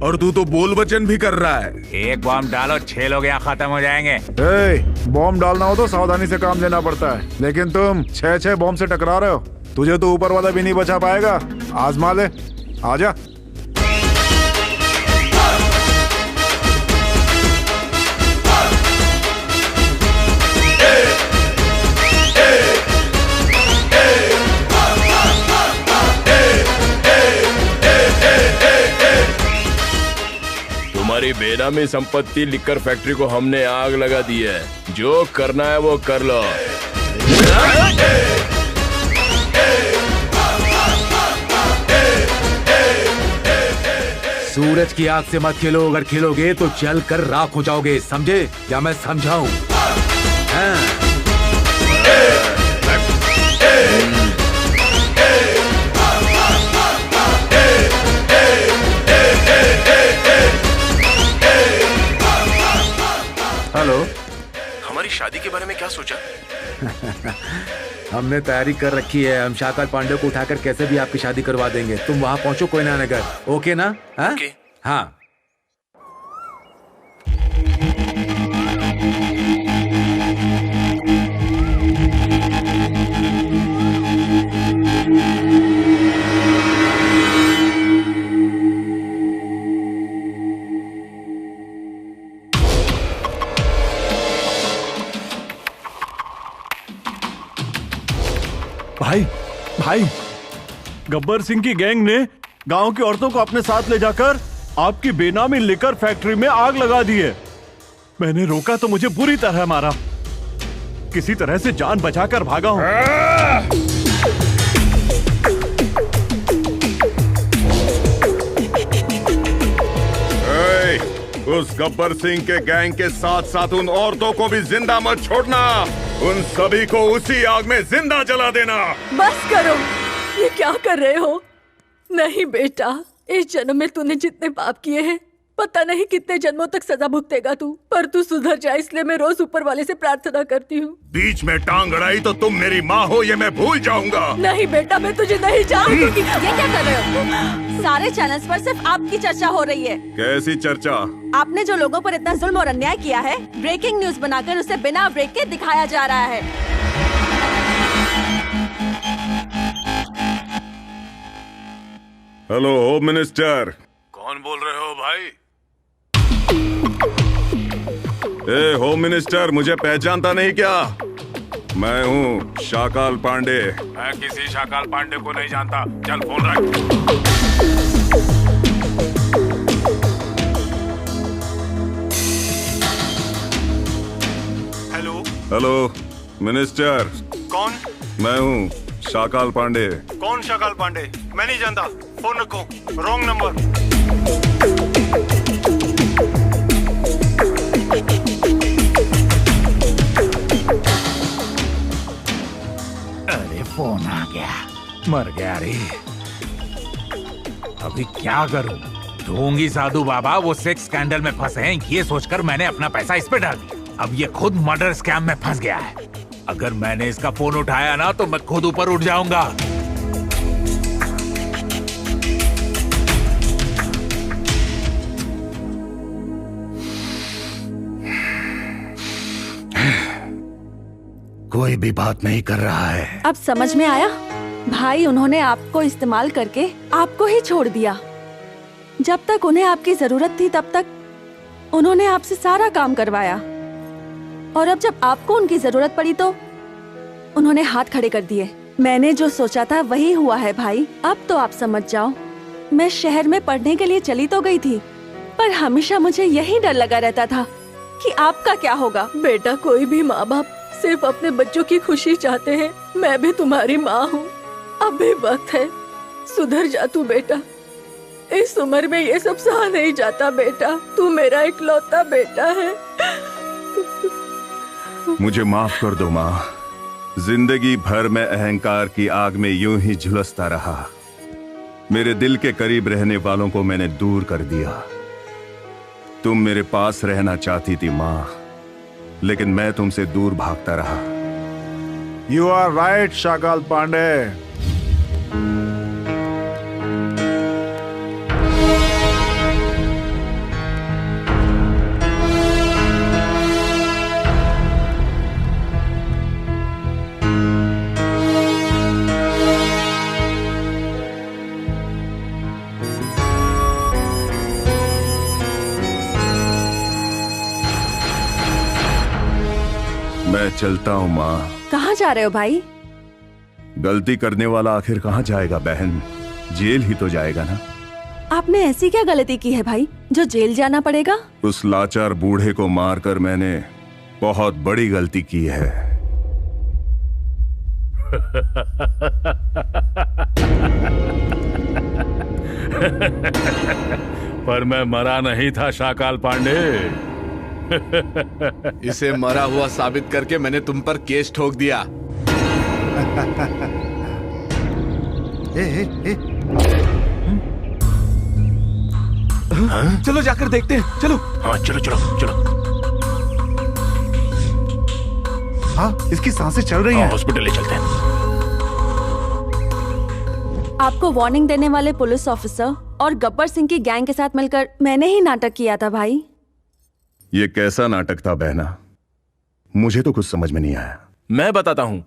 और तू तो बोल वचन भी कर रहा है। एक बॉम्ब डालो, 6 लोग यहाँ खत्म हो जाएंगे। बॉम्ब डालना हो तो सावधानी से काम लेना पड़ता है, लेकिन तुम 6-6 बॉम्ब से टकरा रहे हो। तुझे तो ऊपर वाला भी नहीं बचा पाएगा। आजमा ले, आजा। तुम्हारी बेनामी संपत्ति लिकर फैक्ट्री को हमने आग लगा दी है। जो करना है वो कर लो। सूरज की आग से मत खेलो, अगर खेलोगे तो जल कर राख हो जाओगे, समझे? क्या मैं समझाऊं? हेलो, हमारी शादी के बारे में क्या सोचा? हमने तैयारी कर रखी है। हम शाकाल पांडे को उठाकर कैसे भी आपकी शादी करवा देंगे। तुम वहाँ पहुँचो कोयना नगर, ओके ना? ओके। हाँ। भाई, गब्बर सिंह की गैंग ने गांव की औरतों को अपने साथ ले जाकर आपकी बेनामी लिकर फैक्ट्री में आग लगा दी है। मैंने रोका तो मुझे बुरी तरह मारा। किसी तरह से जान बचाकर भागा हूं। उस गब्बर सिंह के गैंग के साथ साथ उन औरतों को भी जिंदा मत छोड़ना। उन सभी को उसी आग में जिंदा जला देना। बस करो, ये क्या कर रहे हो? नहीं बेटा, इस जन्म में तूने जितने पाप किए हैं, पता नहीं कितने जन्मों तक सजा भुगतेगा तू। पर तू सुधर जा, इसलिए मैं रोज ऊपर वाले से प्रार्थना करती हूँ। बीच में टांग अड़ाई तो तुम मेरी माँ हो ये मैं भूल जाऊंगा। नहीं बेटा, मैं तुझे नहीं जानती। ये क्या कर रहे हो? सारे चैनल्स पर सिर्फ आपकी चर्चा हो रही है। कैसी चर्चा? आपने जो लोगों पर इतना जुल्म और अन्याय किया है, ब्रेकिंग न्यूज बनाकर उसे बिना ब्रेक के दिखाया जा रहा है। Hello home minister. कौन बोल रहे हो भाई? ए होम मिनिस्टर, मुझे पहचानता नहीं क्या? मैं हूँ शाकाल पांडे। मैं किसी शाकाल पांडे को नहीं जानता। चल फोन रख। Hello minister. कौन? मैं हूँ शाकाल पांडे। कौन शाकाल पांडे? मैं नहीं जानता। फोन रखो, रॉन्ग नंबर। अरे फोन आ गया, मर गया रे। अभी क्या करूं? ढोंगी साधु बाबा वो सेक्स स्कैंडल में फंसे हैं, ये सोचकर मैंने अपना पैसा इस पे डाल दिया। अब ये खुद मर्डर स्कैम में फंस गया है। अगर मैंने इसका फोन उठाया ना तो मैं खुद ऊपर उठ जाऊंगा। कोई भी बात नहीं कर रहा है। अब समझ में आया भाई, उन्होंने आपको इस्तेमाल करके आपको ही छोड़ दिया। जब तक उन्हें आपकी जरूरत थी तब तक उन्होंने आपसे सारा काम करवाया, और अब जब आपको उनकी जरूरत पड़ी तो उन्होंने हाथ खड़े कर दिए। मैंने जो सोचा था वही हुआ है भाई। अब तो आप समझ जाओ, मैं शहर में पढ़ने के लिए चली तो गई थी, पर हमेशा मुझे यही डर लगा रहता था कि आपका क्या होगा। बेटा, कोई भी माँ बाप सिर्फ अपने बच्चों की खुशी चाहते हैं। मैं भी तुम्हारी माँ हूँ। अब भी वक्त है, सुधर जा तू बेटा। इस उम्र में ये सब सहा नहीं जाता बेटा। तू मेरा इकलौता बेटा है। मुझे माफ कर दो माँ। जिंदगी भर में अहंकार की आग में यूं ही झुलसता रहा। मेरे दिल के करीब रहने वालों को मैंने दूर कर दिया। तुम मेरे पास रहना चाहती थी माँ, लेकिन मैं तुमसे दूर भागता रहा। You are right Shakal Pandey. मैं चलता हूँ माँ। कहाँ जा रहे हो भाई? गलती करने वाला आखिर कहाँ जाएगा बहन? जेल ही तो जाएगा ना। आपने ऐसी क्या गलती की है भाई जो जेल जाना पड़ेगा? उस लाचार बूढ़े को मारकर मैंने बहुत बड़ी गलती की है। पर मैं मरा नहीं था शाकाल पांडे। इसे मरा हुआ साबित करके मैंने तुम पर केस ठोक दिया। चलो जाकर देखते हैं। चलो। हाँ चलो चलो चलो। हाँ, इसकी सांसें चल रही हैं। हॉस्पिटल ले चलते हैं। आपको वार्निंग देने वाले पुलिस ऑफिसर और गब्बर सिंह की गैंग के साथ मिलकर मैंने ही नाटक किया था भाई। ये कैसा नाटक था बहना? मुझे तो कुछ समझ में नहीं आया। मैं बताता हूं।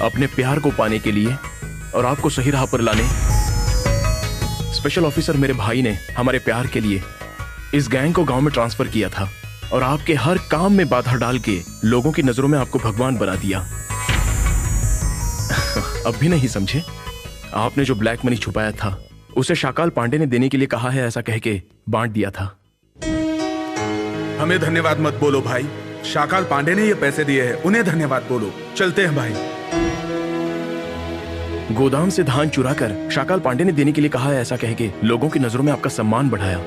अपने प्यार को पाने के लिए और आपको सही राह पर लाने, स्पेशल ऑफिसर मेरे भाई ने हमारे प्यार के लिए इस गैंग को गांव में ट्रांसफर किया था, और आपके हर काम में बाधा डाल के लोगों की नजरों में आपको भगवान बना दिया। अब भी नहीं समझे? आपने जो ब्लैक मनी छुपाया था उसे शाकाल पांडे ने देने के लिए कहा है, ऐसा कह के बांट दिया था। हमें धन्यवाद मत बोलो भाई, शाकाल पांडे ने ये पैसे दिए हैं, उन्हें धन्यवाद बोलो। चलते हैं भाई। गोदाम से धान चुरा कर शाकाल पांडे ने देने के लिए कहा है, ऐसा कह के लोगों की नजरों में आपका सम्मान बढ़ाया।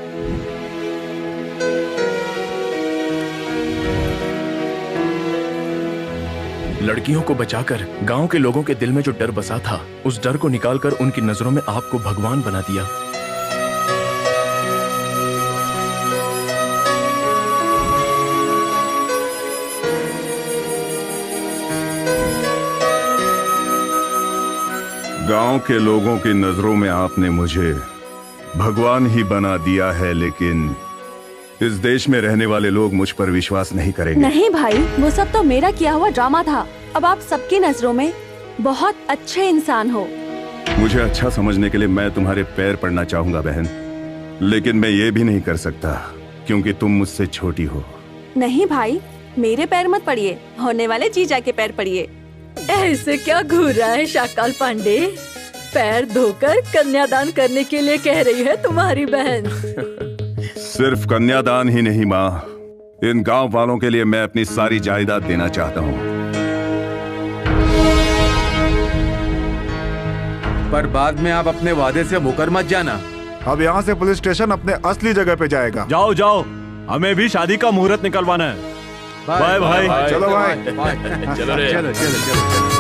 लड़कियों को बचाकर गांव के लोगों के दिल में जो डर बसा था, उस डर को निकालकर उनकी नजरों में आपको भगवान बना दिया। गांव के लोगों की नजरों में आपने मुझे भगवान ही बना दिया है, लेकिन इस देश में रहने वाले लोग मुझ पर विश्वास नहीं करेंगे। नहीं भाई, वो सब तो मेरा किया हुआ ड्रामा था। अब आप सबकी नजरों में बहुत अच्छे इंसान हो। मुझे अच्छा समझने के लिए मैं तुम्हारे पैर पड़ना चाहूंगा बहन, लेकिन मैं ये भी नहीं कर सकता क्योंकि तुम मुझसे छोटी हो। नहीं भाई, मेरे पैर मत पड़िए, होने वाले जीजा के पैर पड़िए। ऐसे क्या घूर रहा है शाकाल पांडे? पैर धोकर कन्यादान करने के लिए कह रही है तुम्हारी बहन। सिर्फ कन्यादान ही नहीं माँ, इन गांव वालों के लिए मैं अपनी सारी जायदाद देना चाहता हूँ। पर बाद में आप अपने वादे से मुकर मत जाना। अब यहाँ से पुलिस स्टेशन अपने असली जगह पे जाएगा। जाओ जाओ, हमें भी शादी का मुहूर्त निकलवाना है। बाय भाई। चलो भाई। चलो रे। चलो चलो चलो।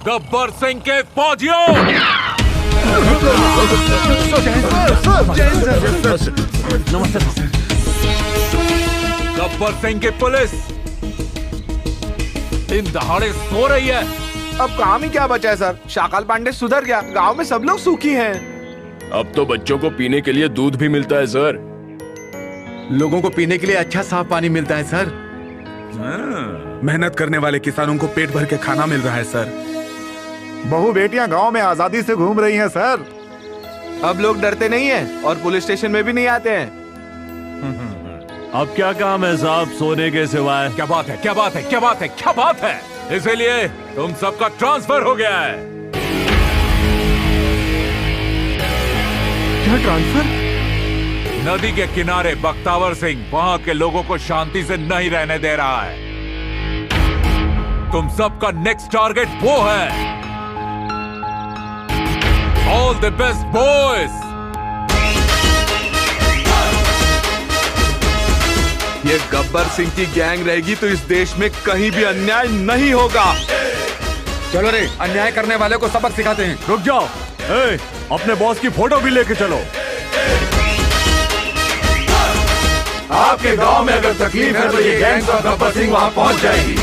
गब्बर सिंह के फौजियों, गब्बर सिंह की पुलिस दिन दहाड़े सो रही है। अब काम ही क्या बचा है सर? शाकाल पांडे सुधर गया, गांव में सब लोग सुखी हैं। अब तो बच्चों को पीने के लिए दूध भी मिलता है सर। लोगों को पीने के लिए अच्छा साफ पानी मिलता है सर। मेहनत करने वाले किसानों को पेट भर के खाना मिल रहा है सर। बहू बेटियां गांव में आजादी से घूम रही हैं सर। अब लोग डरते नहीं हैं और पुलिस स्टेशन में भी नहीं आते हैं। अब क्या काम है साहब सोने के सिवाय? क्या बात है, क्या बात है, क्या बात है, क्या बात है? इसीलिए तुम सबका ट्रांसफर हो गया है। क्या ट्रांसफर? नदी के किनारे बख्तावर सिंह वहां के लोगों को शांति से नहीं रहने दे रहा है। तुम सबका नेक्स्ट टारगेट वो है। All the best boys! ये गब्बर सिंह की गैंग रहेगी तो इस देश में कहीं भी अन्याय नहीं होगा। चलो रे, अन्याय करने वाले को सबक सिखाते हैं। रुक जाओ, अपने बॉस की फोटो भी लेके चलो। आपके गांव में अगर तकलीफ है तो ये गैंग और गब्बर सिंह वहां पहुंच जाएगी।